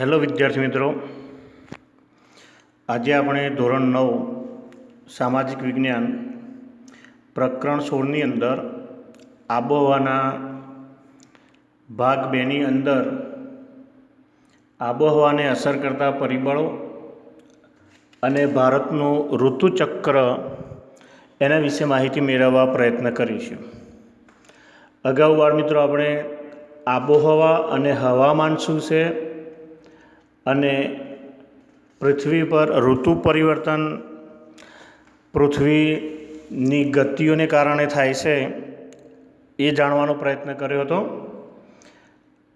Hello વિદ્યાર્થી મિત્રો, આજે આપણે ધોરણ 9 સામાજિક વિજ્ઞાન પ્રકરણ 16ની અંદર આબોહવાના ભાગ 2ની અંદર આબોહવાને અસર કરતા પરિબળો અને ભારતનું ઋતુચક્ર એના વિશે માહિતી મેળવવા પ્રયત્ન કરીશું. અગાઉ બાળમિત્રો આપણે આબોહવા અને હવામાન શું છે અને પૃથ્વી પર ઋતુ પરિવર્તન પૃથ્વીની ગતિઓને કારણે થાય છે એ જાણવાનો પ્રયત્ન કર્યો હતો.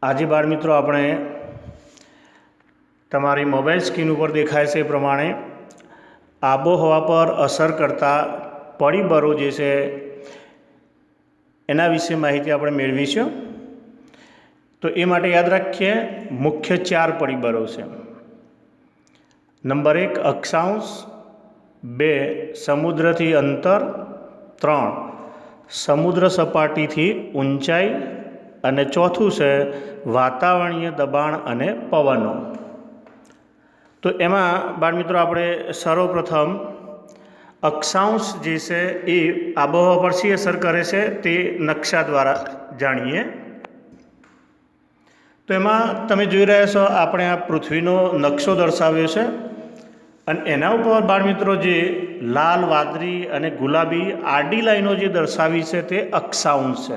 આજે બાળમિત્રો આપણે તમારી મોબાઈલ સ્ક્રીન ઉપર દેખાય છે એ પ્રમાણે આબોહવા પર અસર કરતા પરિબળો જે છે એના વિશે માહિતી આપણે મેળવીશું. તો એ માટે યાદ રાખીએ, મુખ્ય 4 પરિબળો છે. નંબર 1 અક્ષાંશ, 2 સમુદ્રથી અંતર, 3 સમુદ્ર સપાટીથી ઊંચાઈ અને 4થું છે વાતાવરણીય દબાણ અને પવનો. તો એમાં બાળમિત્રો આપણે સર્વપ્રથમ અક્ષાંશ જે છે એ આબોહવા પર શી અસર કરે છે તે નકશા દ્વારા જાણીએ. તો એમાં તમે જોઈ રહ્યા છો, આપણે આ પૃથ્વીનો નકશો દર્શાવ્યો છે અને એના ઉપર બાળમિત્રો જે લાલ, વાદળી અને ગુલાબી આડી લાઈનો જે દર્શાવી છે તે અક્ષાંશ છે,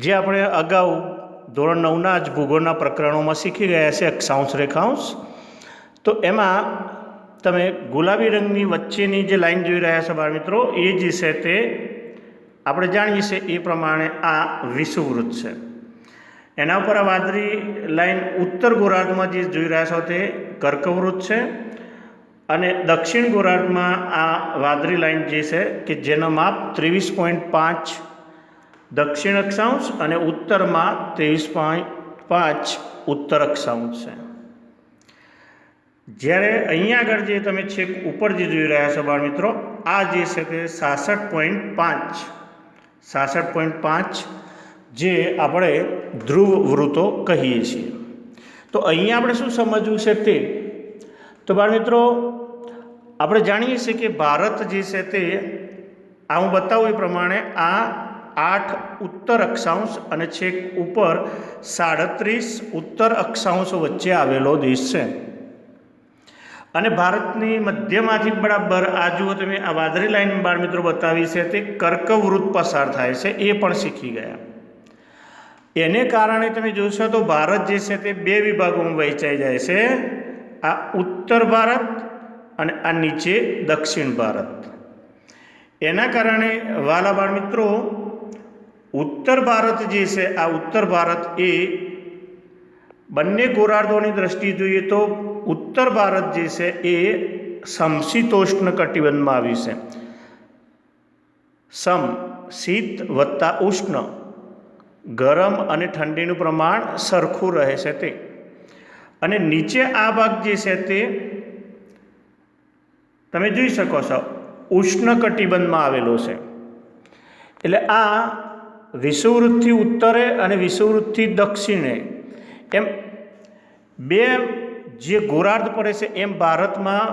જે આપણે અગાઉ ધોરણ 9ના જ ભૂગોળના પ્રકરણોમાં શીખી ગયા છે અક્ષાંશ રેખાંશ. તો એમાં તમે ગુલાબી રંગની વચ્ચેની જે લાઈન જોઈ રહ્યા છો બાળમિત્રો, એ જે છે તે આપણે જાણીએ છીએ એ પ્રમાણે આ વિષુવવૃત્ત છે. એના ઉપર આ વાદળી લાઈન ઉત્તર ગોળાર્ધમાં જે જોઈ રહ્યા છો તે કર્કવૃત્ત છે અને દક્ષિણ ગોળાર્ધમાં આ વાદળી લાઈન જે છે કે જેનો માપ 23.5 દક્ષિણ અક્ષાંશ અને ઉત્તરમાં 23.5 ઉત્તર અક્ષાંશ છે. જ્યારે અહીંયા આગળ જે તમે છેક ઉપર જે જોઈ રહ્યા છો બાળમિત્રો, આ જે છે તે 66.5 જે આપણે ધ્રુવ વૃત્તો કહીએ છીએ. તો અહીંયા આપણે શું સમજવું છે તે, તો બાળમિત્રો આપણે જાણીએ છીએ કે ભારત જે છે તે આ હું બતાવું એ પ્રમાણે આ 8 ઉત્તર અક્ષાંશ અને છેક ઉપર 37 ઉત્તર અક્ષાંશો વચ્ચે આવેલો દેશ છે. અને ભારતની મધ્યમાંથી બરાબર આ જુઓ તમે, આ વાદળી લાઈન બાળમિત્રો બતાવી છે તે કર્કવૃત્ત પસાર થાય છે, એ પણ શીખી ગયા. એને કારણે તમે જોશો તો ભારત જે છે તે 2 વિભાગોમાં વહેંચાઈ જાય છે, આ ઉત્તર ભારત અને આ નીચે દક્ષિણ ભારત. એના કારણે વાલા બાળમિત્રો ઉત્તર ભારત જે છે, આ ઉત્તર ભારત એ બંને ગોળાર્ધોની દ્રષ્ટિએ જોઈએ તો ઉત્તર ભારત જે છે એ સમશીતોષ્ણ કટિબંધમાં આવ્યું છે. સમ શીત વત્તા ઉષ્ણ, ગરમ અને ઠંડીનું પ્રમાણ સરખું રહે છે તે. અને નીચે આ ભાગ જે છે તે તમે જોઈ શકો છો ઉષ્ણ કટિબંધમાં આવેલો છે. એટલે આ વિષુવવૃત્તથી ઉત્તરે અને વિષુવવૃત્તથી દક્ષિણે એમ 2 જે ગોળાર્ધ પડે છે, એમ ભારતમાં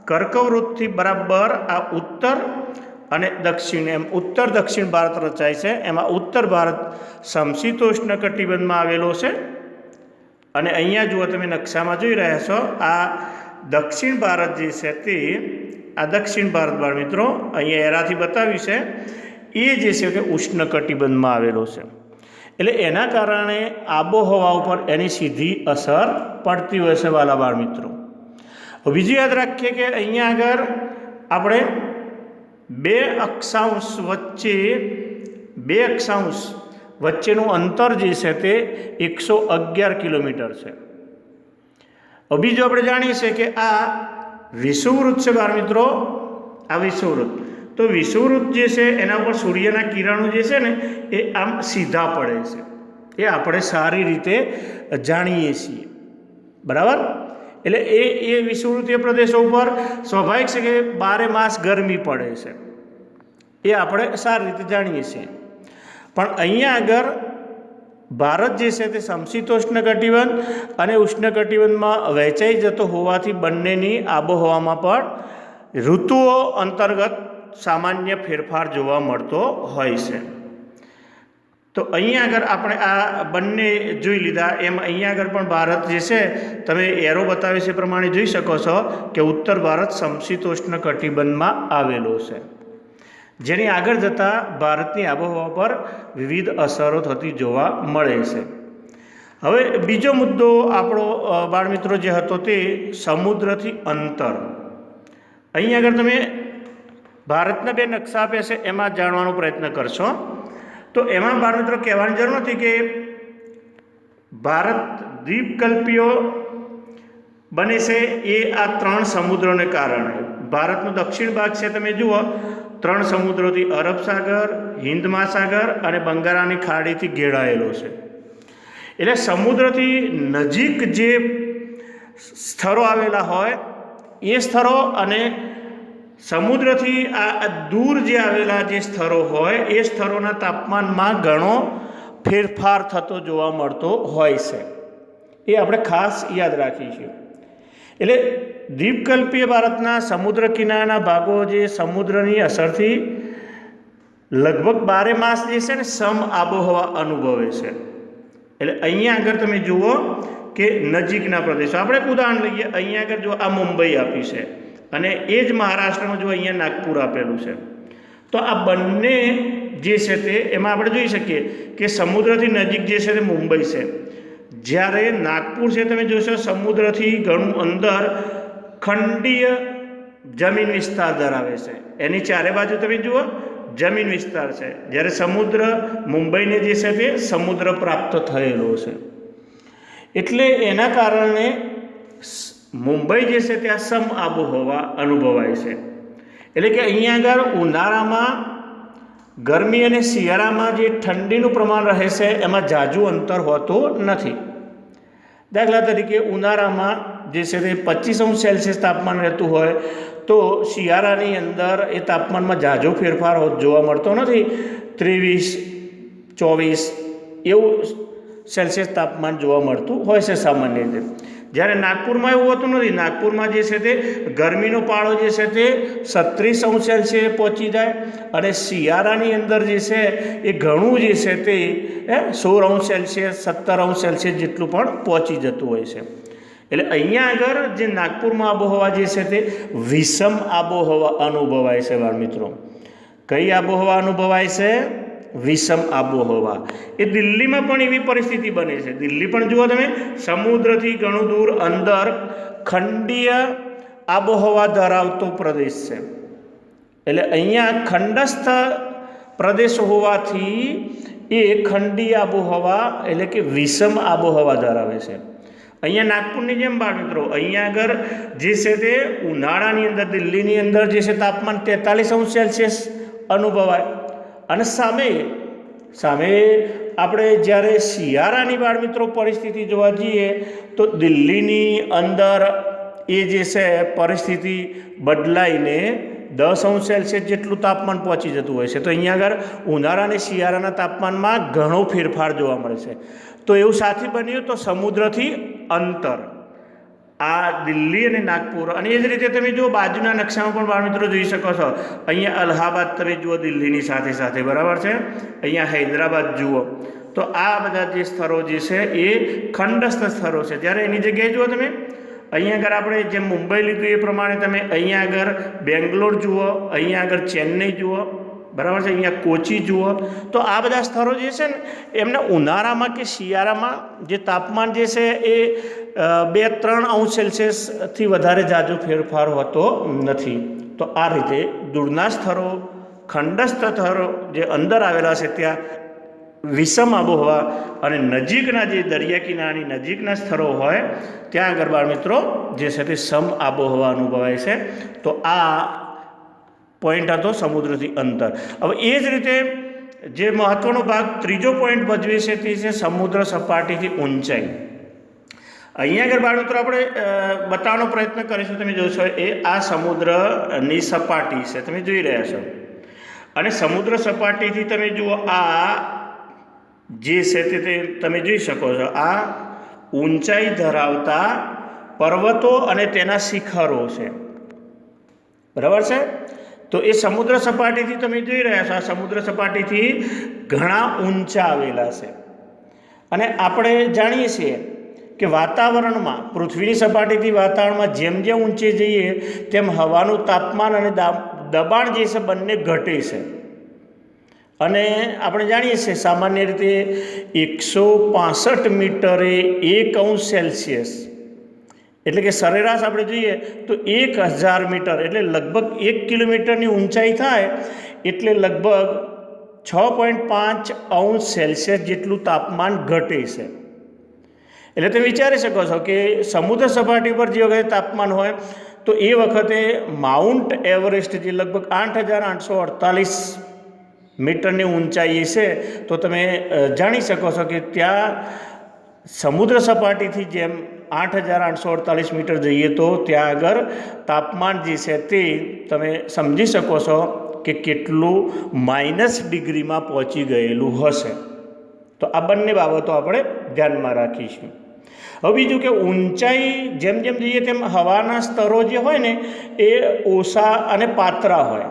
કર્કવૃત્તથી બરાબર આ ઉત્તર અને દક્ષિણ એમ ઉત્તર દક્ષિણ ભારત રચાય છે. એમાં ઉત્તર ભારત સમશીતોષ્ણ કટિબંધમાં આવેલો છે અને અહીંયા જુઓ તમે નકશામાં જોઈ રહ્યા છો, આ દક્ષિણ ભારત જે છે તે આ દક્ષિણ ભારત બાળમિત્રો અહીંયા એરાથી બતાવ્યું છે, એ જે છે તે ઉષ્ણ કટિબંધમાં આવેલો છે. એટલે એના કારણે આબોહવા ઉપર એની સીધી અસર પડતી હોય છે વાલા બાળમિત્રો. બીજું યાદ રાખીએ કે અહીંયા આગળ આપણે 2 અક્ષાંશ વચ્ચેનું અંતર જે છે તે 111 કિલોમીટર છે. બીજું આપણે જાણીએ છીએ કે આ વિષુવવૃત્ત છે બાળમિત્રો, આ વિષુવવૃત્ત. તો વિષુવવૃત્ત જે છે એના ઉપર સૂર્યના કિરણો જે છે ને એ આમ સીધા પડે છે, એ આપણે સારી રીતે જાણીએ છીએ, બરાબર. એટલે એ વિષુવવૃત્તીય પ્રદેશો ઉપર સ્વાભાવિક છે કે 12 માસ ગરમી પડે છે, એ આપણે સારી રીતે જાણીએ છીએ. પણ અહીંયા આગળ ભારત જે છે તે સમશીતોષ્ણ કટિબંધ અને ઉષ્ણકટિબંધમાં વહેંચાઈ જતો હોવાથી બંનેની આબોહવામાં પણ ઋતુઓ અંતર્ગત સામાન્ય ફેરફાર જોવા મળતો હોય છે. તો અહીંયા આગળ આપણે આ બંને જોઈ લીધા. એમ અહીંયા આગળ પણ ભારત જે છે તમે એરો બતાવે છે પ્રમાણે જોઈ શકો છો કે ઉત્તર ભારત સમશીતોષ્ણ કટિબંધમાં આવેલો છે, જેની આગળ જતાં ભારતની આબોહવા પર વિવિધ અસરો થતી જોવા મળે છે. હવે બીજો મુદ્દો આપણો બાળમિત્રો જે હતો તે સમુદ્રથી અંતર. અહીં આગળ તમે ભારતના 2 નકશા આપ્યા છે, એમાં જાણવાનો પ્રયત્ન કરશો. તો એમાં બાળમિત્રો કહેવાની જરૂર નથી કે ભારત દ્વીપકલ્પીય બને છે એ આ 3 સમુદ્રોને કારણે. ભારતનો દક્ષિણ ભાગ છે તમે જુઓ 3 સમુદ્રોથી અરબ સાગર, હિન્દ મહાસાગર અને બંગાળાની ખાડીથી ઘેરાયેલો છે. એટલે સમુદ્રથી નજીક જે સ્થળો આવેલા હોય એ સ્થળો અને સમુદ્રથી આ દૂર જે આવેલા જે સ્થળો હોય એ સ્થળોના તાપમાનમાં ઘણો ફેરફાર થતો જોવા મળતો હોય છે. એ આપણે ખાસ યાદ રાખીશું. એટલે દ્વીપકલ્પીય ભારતના સમુદ્ર કિનારાના ભાગો જે સમુદ્રની અસરથી લગભગ 12 માસ જે છે ને સમ આબોહવા અનુભવે છે. એટલે અહીંયા આગળ તમે જુઓ કે નજીકના પ્રદેશો, આપણે એક ઉદાહરણ લઈએ. અહીંયા આગળ જો આ મુંબઈ આપી છે અને એ જ મહારાષ્ટ્રમાં જો અહીંયા નાગપુર આપેલું છે. તો આ બંને જે છે તે એમાં આપણે જોઈ શકીએ કે સમુદ્રથી નજીક જે છે તે મુંબઈ છે, જ્યારે નાગપુર છે તમે જોશો સમુદ્રથી ઘણું અંદર ખંડીય જમીન વિસ્તાર ધરાવે છે. એની ચારે બાજુ તમે જુઓ જમીન વિસ્તાર છે, જ્યારે સમુદ્ર મુંબઈને જે છે તે સમુદ્ર પ્રાપ્ત થયેલો છે. એટલે એના કારણે મુંબઈ જે છે ત્યાં સમ આબોહવા અનુભવાય છે. એટલે કે અહીંયા આગળ ઉનાળામાં ગરમી અને શિયાળામાં જે ઠંડીનું પ્રમાણ રહે છે એમાં ઝાઝું અંતર હોતું નથી. દાખલા તરીકે ઉનાળામાં જે છે તે 25°C તાપમાન રહેતું હોય તો શિયાળાની અંદર એ તાપમાનમાં ઝાઝો ફેરફાર જોવા મળતો નથી. 23-24 એવું સેલ્સિયસ તાપમાન જોવા મળતું હોય છે સામાન્ય રીતે. જ્યારે નાગપુરમાં એવું હોતું નથી. નાગપુરમાં જે છે તે ગરમીનો પાળો જે છે તે 36°C પહોંચી જાય અને શિયાળાની અંદર જે છે એ ઘણું જે છે તે 16°C 17°C જેટલું પણ પહોંચી જતું હોય છે. એટલે અહીંયા આગળ જે નાગપુરમાં આબોહવા જે છે તે વિષમ આબોહવા અનુભવાય છે બાળમિત્રો. કઈ આબોહવા અનુભવાય છે? વિષમ આબોહવા. એ દિલ્હીમાં પણ એવી પરિસ્થિતિ બને છે. દિલ્હી પણ જુઓ તમે સમુદ્રથી ઘણું દૂર અંદર ખંડીય આબોહવા ધરાવતો પ્રદેશ છે. એટલે અહીંયા ખંડસ્થ પ્રદેશ હોવાથી એ ખંડીય આબોહવા એટલે કે વિષમ આબોહવા ધરાવે છે. અહીંયા નાગપુરની જેમ બાળમિત્રો અહીંયા આગળ જે છે તે ઉનાળાની અંદર દિલ્હીની અંદર જે છે તાપમાન 43°C અનુભવાય અને સામે આપણે જ્યારે શિયાળાની બાળમિત્રો પરિસ્થિતિ જોવા જઈએ તો દિલ્હીની અંદર એ જે છે પરિસ્થિતિ બદલાઈને 10°C જેટલું તાપમાન પહોંચી જતું હોય છે. તો અહીંયા આગળ ઉનાળા અને શિયાળાના તાપમાનમાં ઘણો ફેરફાર જોવા મળે છે. તો એવું સાથી બન્યું તો સમુદ્રથી અંતર આ દિલ્હી અને નાગપુર. અને એ જ રીતે તમે જુઓ બાજુના નકશામાં પણ બાળમિત્રો જોઈ શકો છો. અહીંયા અલ્હાબાદ તમે જુઓ દિલ્હીની સાથે સાથે, બરાબર છે. અહીંયા હૈદરાબાદ જુઓ. તો આ બધા જે સ્થળો જે છે એ ખંડસ્થ સ્થળો છે. જ્યારે એની જગ્યાએ જુઓ તમે અહીંયા આગળ આપણે જેમ મુંબઈ લીધું એ પ્રમાણે તમે અહીંયા આગળ બેંગ્લોર જુઓ, અહીંયા આગળ ચેન્નઈ જુઓ, બરાબર છે. અહીંયા કોચી જુઓ. તો આ બધા સ્થળો જે છે ને એમને ઉનાળામાં કે શિયાળામાં જે તાપમાન જે છે એ 2-3°C વધારે ઝાઝો ફેરફાર હોતો નથી. તો આ રીતે દૂરના સ્થળો ખંડસ્થ સ્થળો જે અંદર આવેલા છે ત્યાં વિષમ આબોહવા અને નજીકના જે દરિયા કિનારાની નજીકના સ્થળો હોય ત્યાં આગળ બાળમિત્રો જે છે તે સમ આબોહવા અનુભવાય છે. તો આ પોઈન્ટ હતો સમુદ્રથી અંતર. હવે એ જ રીતે જે મહત્ત્વનો ભાગ ત્રીજો પોઈન્ટ ભજવે છે તે છે સમુદ્ર સપાટીથી ઊંચાઈ. અહીંયા આગળ બાળમિત્રો આપણે બતાવવાનો પ્રયત્ન કરીશું. તમે જોશો એ આ સમુદ્રની સપાટી છે, તમે જોઈ રહ્યા છો. અને સમુદ્ર સપાટીથી તમે જુઓ આ જે છે તે તમે જોઈ શકો છો, આ ઊંચાઈ ધરાવતા પર્વતો અને તેના શિખરો છે, બરાબર છે. તો એ સમુદ્ર સપાટીથી તમે જોઈ રહ્યા છો, આ સમુદ્ર સપાટીથી ઘણા ઊંચા આવેલા છે. અને આપણે જાણીએ છીએ કે વાતાવરણમાં, પૃથ્વીની સપાટીથી વાતાવરણમાં જેમ જેમ ઊંચે જઈએ તેમ હવાનું તાપમાન અને દબાણ જે છે બંને ઘટે છે. અને આપણે જાણીએ છીએ સામાન્ય રીતે 165 મીટરે 1°C, એટલે કે સરેરાશ આપણે જોઈએ તો 1000 મીટર એટલે લગભગ 1 કિલોમીટરની ઊંચાઈ થાય એટલે લગભગ 6.5°C જેટલું તાપમાન ઘટે છે. એટલે તમે વિચારી શકો છો કે સમુદ્ર સપાટી પર જે વખતે તાપમાન હોય તો એ વખતે માઉન્ટ એવરેસ્ટ જે લગભગ 8848 મીટરની ઊંચાઈએ છે, તો તમે જાણી શકો છો કે ત્યાં સમુદ્ર સપાટીથી જેમ 8848 મીટર જઈએ તો ત્યાં આગળ તાપમાન જે છે તે તમે સમજી શકો છો કે કેટલું -ડિગ્રીમાં પહોંચી ગયેલું હશે. તો આ બંને બાબતો આપણે ધ્યાનમાં રાખીશું. હવે બીજું કે ઊંચાઈ જેમ જેમ જઈએ તેમ હવાના સ્તરો જે હોય ને એ ઓછા અને પાતળા હોય,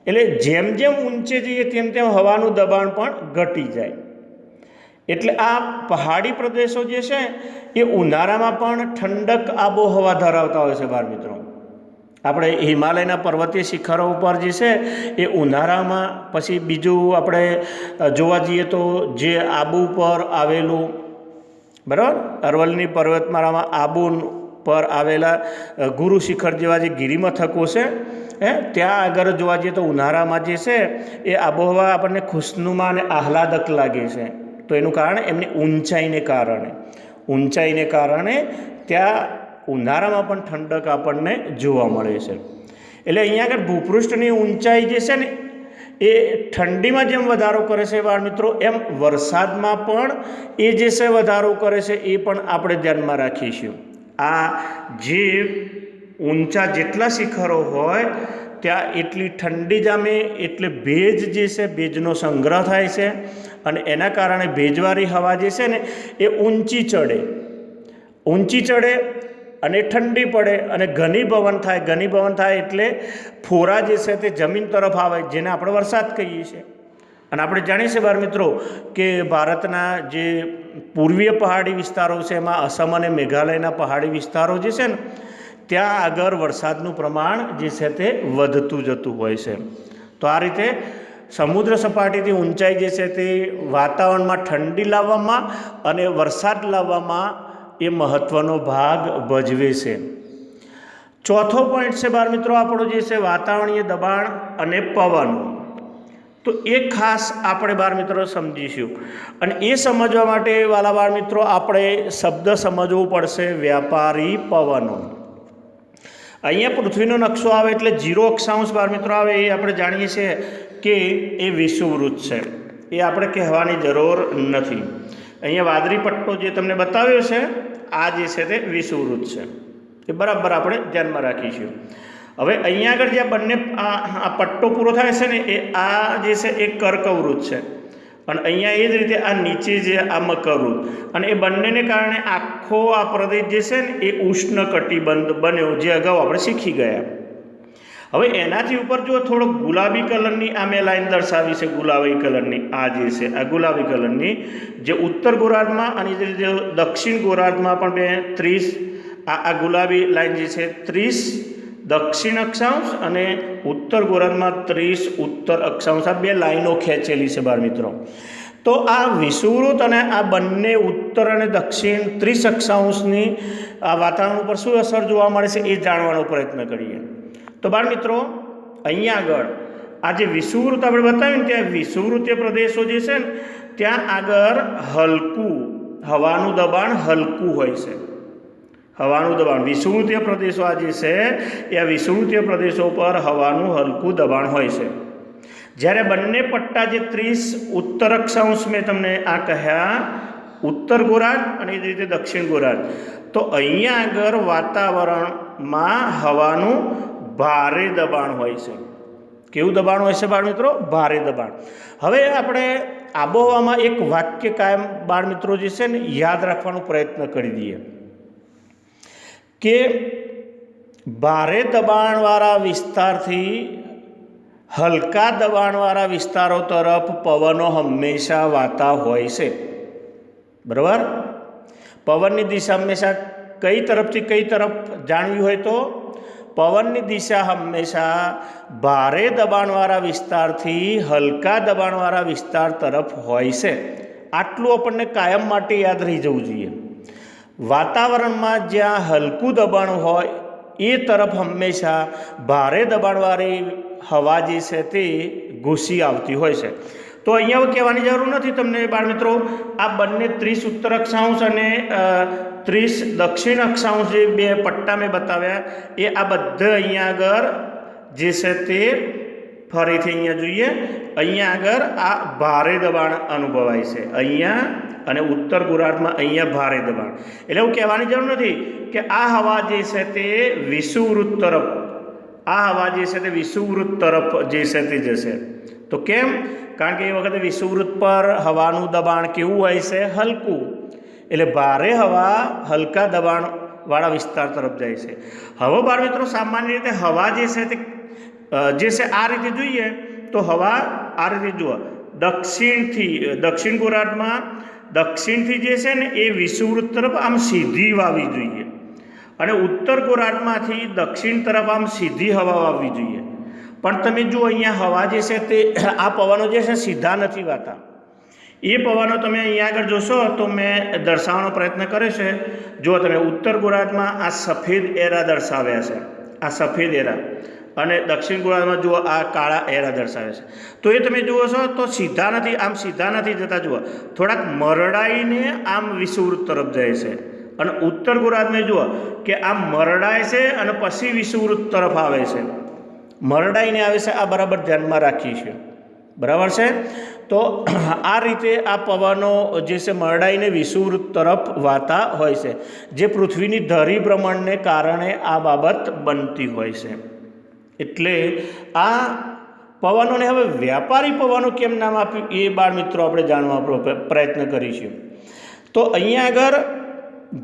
એટલે જેમ જેમ ઊંચે જઈએ તેમ તેમ હવાનું દબાણ પણ ઘટી જાય. એટલે આ પહાડી પ્રદેશો જે છે એ ઉનાળામાં પણ ઠંડક આબોહવા ધરાવતા હોય છે. બાળ મિત્રો, આપણે હિમાલયના પર્વતીય શિખરો ઉપર જે છે એ ઉનાળામાં, પછી બીજું આપણે જોવા જઈએ તો જે આબુ પર આવેલું, બરાબર, અરવલ્લીની પર્વતમાળામાં આબુ પર આવેલા ગુરુ શિખર જેવા જે ગિરિમથકો છે, ત્યાં આગળ જોવા જઈએ તો ઉનાળામાં જે છે એ આબોહવા આપણને ખુશનુમા અને આહલાદક લાગે છે. તો એનું કારણ એમની ઊંચાઈને કારણે ત્યાં ઉનાળામાં પણ ઠંડક આપણને જોવા મળે છે. એટલે અહીંયા આગળ ભૂપૃષ્ઠની ઊંચાઈ જે છે ને એ ઠંડીમાં જેમ વધારો કરે છે બાળ મિત્રો, એમ વરસાદમાં પણ એ જે છે વધારો કરે છે, એ પણ આપણે ધ્યાનમાં રાખીશું. આ જે ઊંચા જેટલા શિખરો હોય ત્યાં એટલી ઠંડી જામે, એટલે ભેજ જે છે, ભેજનો સંગ્રહ થાય છે અને એના કારણે ભેજવાળી હવા જે છે ને એ ઊંચી ચડે અને ઠંડી પડે અને ઘનીભવન થાય એટલે ફોરા જે છે તે જમીન તરફ આવે, જેને આપણે વરસાદ કહીએ છીએ. અને આપણે જાણીએ છીએ બાળ મિત્રો કે ભારતના જે પૂર્વીય પહાડી વિસ્તારો છે એમાં અસમ અને મેઘાલયના પહાડી વિસ્તારો જે છે ને ત્યાં આગળ વરસાદનું પ્રમાણ જે છે તે વધતું જતું હોય છે. તો આ રીતે સમુદ્ર સપાટીથી ઊંચાઈ જે છે તે વાતાવરણમાં ઠંડી લાવવામાં અને વરસાદ લાવવામાં એ મહત્ત્વનો ભાગ ભજવે છે. ચોથો પોઈન્ટ છે બાળ મિત્રો આપણો જે છે વાતાવરણીય દબાણ અને પવન. તો એ ખાસ આપણે બાળ મિત્રો સમજીશું, અને એ સમજવા માટે વાલા બાળ મિત્રો આપણે શબ્દ સમજવું પડશે, વ્યાપારી પવનો. અહીંયા પૃથ્વીનો નકશો આવે એટલે 0 અક્ષાંશ બાળ મિત્રો આવે, એ આપણે જાણીએ છીએ કે એ વિષુવવૃત્ત છે, એ આપણે કહેવાની જરૂર નથી. અહીંયા વાદળી પટ્ટો જે તમને બતાવ્યો છે આ જે છે તે વિષુવવૃત્ત છે, એ બરાબર આપણે ધ્યાનમાં રાખીશું. હવે અહીંયા આગળ જે બંને આ પટ્ટો પૂરો થાય છે ને એ આ જે છે એ કર્કવૃત્ત છે, અને અહીંયા એ જ રીતે આ નીચે જે આ મકરવૃત્ત, અને એ બંનેને કારણે આખો આ પ્રદેશ જે છે ને એ ઉષ્ણકટિબંધ બન્યો, જે અગાઉ આપણે શીખી ગયા. હવે એનાથી ઉપર જો થોડો ગુલાબી કલરની આ મેં લાઈન દર્શાવી છે, ગુલાબી કલરની આ જે છે આ ગુલાબી કલરની જે ઉત્તર ગોળાર્ધમાં અને જે દક્ષિણ ગોળાર્ધમાં પણ બે 30 આ ગુલાબી લાઈન જે છે 30 દક્ષિણ અક્ષાંશ અને ઉત્તર ગોળાર્ધમાં 30 ઉત્તર અક્ષાંશ, આ બે લાઈનો ખેંચેલી છે બાળ મિત્રો. તો આ વિષુવવૃત્ત અને આ બંને ઉત્તર અને દક્ષિણ 30 અક્ષાંશની આ વાતાવરણ ઉપર શું અસર જોવા મળે છે એ જાણવાનો પ્રયત્ન કરીએ. તો બાળ મિત્રો અહીંયા આગળ આ જે વિષુવવૃત્ત આપણે બતાવ્યું ને ત્યાં વિષુવવૃત્તીય પ્રદેશો જે છે ને ત્યાં આગળ હલકું હવાનું દબાણ હલકું હોય છે. હવાનું દબાણ વિષુવવૃત્તીય પ્રદેશો આ જે છે એ આ વિષુવવૃત્તીય પ્રદેશો પર હવાનું હલકું દબાણ હોય છે. જ્યારે બંને પટ્ટા જે 30 ઉત્તર અક્ષાંશ મેં તમને આ કહ્યા ઉત્તર ગોળાર્ધ અને એ જ રીતે દક્ષિણ ગોળાર્ધ, તો અહીંયા આગળ વાતાવરણમાં હવાનું ભારે દબાણ હોય છે. કેવું દબાણ હોય છે બાળ મિત્રો? ભારે દબાણ. હવે આપણે આબોહવામાં એક વાક્ય કાયમ બાળ મિત્રો જે છે ને યાદ રાખવાનો પ્રયત્ન કરી દઈએ કે ભારે દબાણવાળા વિસ્તારથી હલકા દબાણવાળા વિસ્તારો તરફ પવનો હંમેશા વાતા હોય છે, બરાબર. પવનની દિશા હંમેશા કઈ તરફથી કઈ તરફ જાણવી હોય તો પવનની દિશા હંમેશા ભારે દબાણવાળા વિસ્તારથી હલકા દબાણવાળા વિસ્તાર તરફ હોય છે. આટલું આપણને કાયમ માટે યાદ રહી જવું જોઈએ. વાતાવરણમાં જ્યાં હલકું દબાણ હોય એ તરફ હંમેશા ભારે દબાણવાળી હવા જે છે તે ઘૂસી આવતી હોય છે. તો અહીંયા કહેવાની જરૂર નથી તમને બાળ મિત્રો, આ બંને 30 ઉત્તર અક્ષાંશ અને 30 દક્ષિણ અક્ષાંશ જે બે પટ્ટા મેં બતાવ્યા એ આ બધા અહીંયા આગળ જે છે તે ફરીથી અહીંયા જોઈએ. અહીંયા આગળ આ ભારે દબાણ અનુભવાય છે અહીંયા, અને ઉત્તર ગોળાર્ધમાં અહીંયા ભારે દબાણ. એટલે એવું કહેવાની જરૂર નથી કે આ હવા જે છે તે વિષુવવૃત્ત તરફ, આ હવા જે છે તે વિષુવવૃત્ત તરફ જે છે તે જશે. તો કેમ? કારણ કે એ વખતે વિષુવવૃત્ત પર હવાનું દબાણ કેવું હોય છે? હલકું. એટલે ભારે હવા હલકા દબાણવાળા વિસ્તાર તરફ જાય છે. હવે બાળ મિત્રો સામાન્ય રીતે હવા જે છે તે જે છે આ રીતે જોઈએ તો હવા આ રીતે જુઓ, દક્ષિણ ગોળાર્ધમાં દક્ષિણથી જે છે ને એ વિષુવવૃત્ત તરફ આમ સીધી વાવી જોઈએ, અને ઉત્તર ગોળાર્ધમાંથી દક્ષિણ તરફ આમ સીધી હવા વાવવી જોઈએ. પણ તમે જુઓ અહીંયા હવા જે છે તે આ પવનો જે છે સીધા નથી વાતા. એ પવનો તમે અહીંયા આગળ જોશો તો મેં દર્શાવવાનો પ્રયત્ન કર્યો છે. જુઓ તમે ઉત્તર ગોળાર્ધમાં આ સફેદ એરા દર્શાવ્યા છે, આ સફેદ એરા, અને દક્ષિણ ગોળાર્ધમાં જુઓ આ કાળા એરા દર્શાવે છે. તો એ તમે જુઓ છો તો સીધા નથી, આમ સીધા નથી જતા. જુઓ થોડાક મરડાઈને આમ વિષુવવૃત્ત તરફ જાય છે, અને ઉત્તર ગોળાર્ધમાં જુઓ કે આમ મરડાય છે અને પછી વિષુવવૃત્ત તરફ આવે છે, મરડાઈને આવે છે. આ બરાબર ધ્યાનમાં રાખીશું, બરાબર છે. તો આ રીતે આ પવનો જે છે મરડાઈને વિષુવવૃત્ત તરફ વાતા હોય છે, જે પૃથ્વીની ધરી ભ્રમણને કારણે આ બાબત બનતી હોય છે. એટલે આ પવનોને હવે વ્યાપારી પવનો કેમ નામ આપ્યું એ બાળ મિત્રો આપણે જાણવા પ્રયત્ન કરીશું. તો અહીંયા આગળ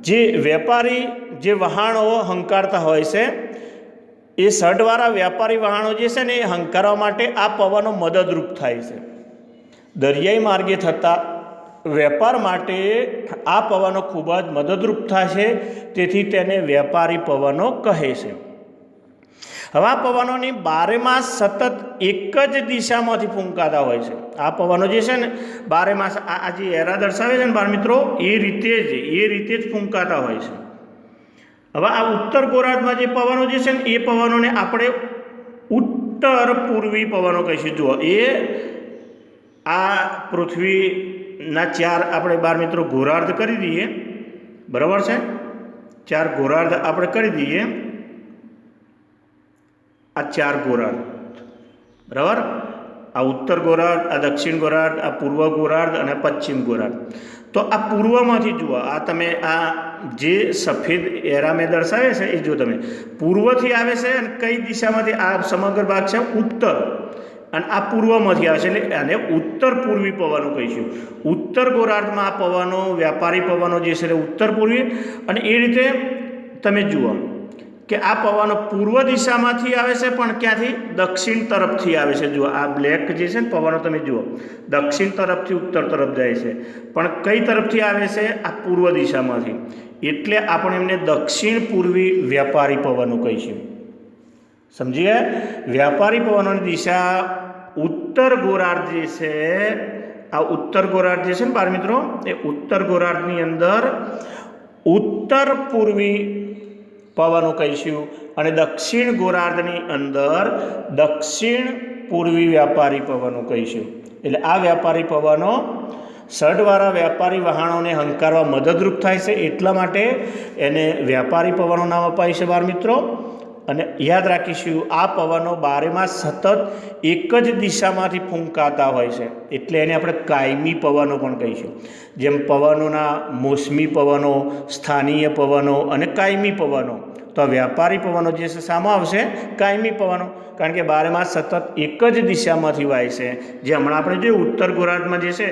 જે વેપારી જે વહાણો હંકારતા હોય છે, એ સઢવાળા વ્યાપારી વહાણો જે છે ને એ હંકારવા માટે આ પવનો મદદરૂપ થાય છે. દરિયાઈ માર્ગે થતા વેપાર માટે આ પવનો ખૂબ જ મદદરૂપ થાય છે, તેથી તેને વેપારી પવનો કહે છે. હવે આ પવનોની 12 માસ સતત એક જ દિશામાંથી ફૂંકાતા હોય છે. આ પવનો જે છે ને 12 માસ આ જે એરા દર્શાવે છે ને બાળ મિત્રો, એ રીતે જ ફૂંકાતા હોય છે. હવે આ ઉત્તર ગોળાર્ધમાં જે પવનો જે છે ને એ પવનોને આપણે ઉત્તર પૂર્વી પવનો કહીશું. જુઓ એ આ પૃથ્વીના 4 આપણે બાળ મિત્રો ગોળાર્ધ કરી દઈએ, બરાબર છે. 4 ગોળાર્ધ આપણે કરી દઈએ, આ 4 ગોળાર્ધ, બરાબર. આ ઉત્તર ગોળાર્ધ, આ દક્ષિણ ગોળાર્ધ, આ પૂર્વ ગોળાર્ધ અને પશ્ચિમ ગોળાર્ધ. તો આ પૂર્વમાંથી જુઓ, આ તમે આ જે સફેદ એરા મેં દર્શાવે છે એ જો તમે પૂર્વથી આવે છે, અને કઈ દિશામાંથી? આ સમગ્ર ભાગ છે ઉત્તર, અને આ પૂર્વમાંથી આવે છે, એટલે આને ઉત્તર પૂર્વી પવનો કહીશું. ઉત્તર ગોળાર્ધમાં આ પવનો વ્યાપારી પવનો જે છે ઉત્તર પૂર્વી, અને એ રીતે તમે જુઓ કે આ પવનો પૂર્વ દિશામાંથી આવે છે, પણ ક્યાંથી? દક્ષિણ તરફથી આવે છે. જુઓ આ બ્લેક જે છે ને પવનો તમે જુઓ દક્ષિણ તરફથી ઉત્તર તરફ જાય છે, પણ કઈ તરફથી આવે છે? આ પૂર્વ દિશામાંથી. એટલે આપણે એમને દક્ષિણ પૂર્વી વ્યાપારી પવનો કહીશું. સમજીએ? વ્યાપારી પવનોની દિશા ઉત્તર ગોળાર્ધ જે છે, આ ઉત્તર ગોળાર્ધ જે છે ને બાળ મિત્રો, એ ઉત્તર ગોળાર્ધની અંદર ઉત્તર પૂર્વી પવનો કહીશું, અને દક્ષિણ ગોળાર્ધની અંદર દક્ષિણ પૂર્વી વ્યાપારી પવનો કહીશું. એટલે આ વ્યાપારી પવનો સઢવાળા વ્યાપારી વહાણોને હંકારવા મદદરૂપ થાય છે, એટલા માટે એને વ્યાપારી પવનો નામ અપાય છે બાળ મિત્રો. અને યાદ રાખીશું આ પવનો 12 માસ સતત એક જ દિશામાંથી ફૂંકાતા હોય છે, એટલે એને આપણે કાયમી પવનો પણ કહીશું. જેમ પવનોના મોસમી પવનો, સ્થાનીય પવનો અને કાયમી પવનો. તો વ્યાપારી પવનો જે છે સામો આવશે કાયમી પવનો, કારણ કે બારેમાસ સતત એક જ દિશામાંથી વાય છે. જે હમણાં આપણે જોયું ઉત્તર ગોળાર્ધમાં જે છે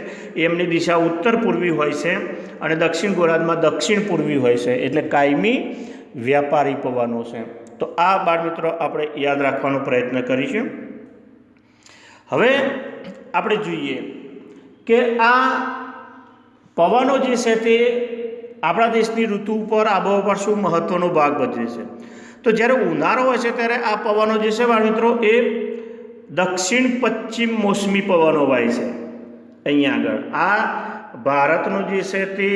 એમની દિશા ઉત્તર પૂર્વી હોય છે અને દક્ષિણ ગોળાર્ધમાં દક્ષિણ પૂર્વી હોય છે, એટલે કાયમી વ્યાપારી પવનો છે. તો આ બાળમિત્રો આપણે યાદ રાખવાનો પ્રયત્ન કરીશું. હવે આપણે જોઈએ કે આ પવનો જે છે તે આપણા દેશની ઋતુ ઉપર આબોહવા પર શું મહત્ત્વનો ભાગ ભજવે છે. તો જ્યારે ઉનાળો હોય છે ત્યારે આ પવનો જે છે બાળમિત્રો એ દક્ષિણ પશ્ચિમ મોસમી પવનો વાય છે. અહીંયા આગળ આ ભારતનું જે છે તે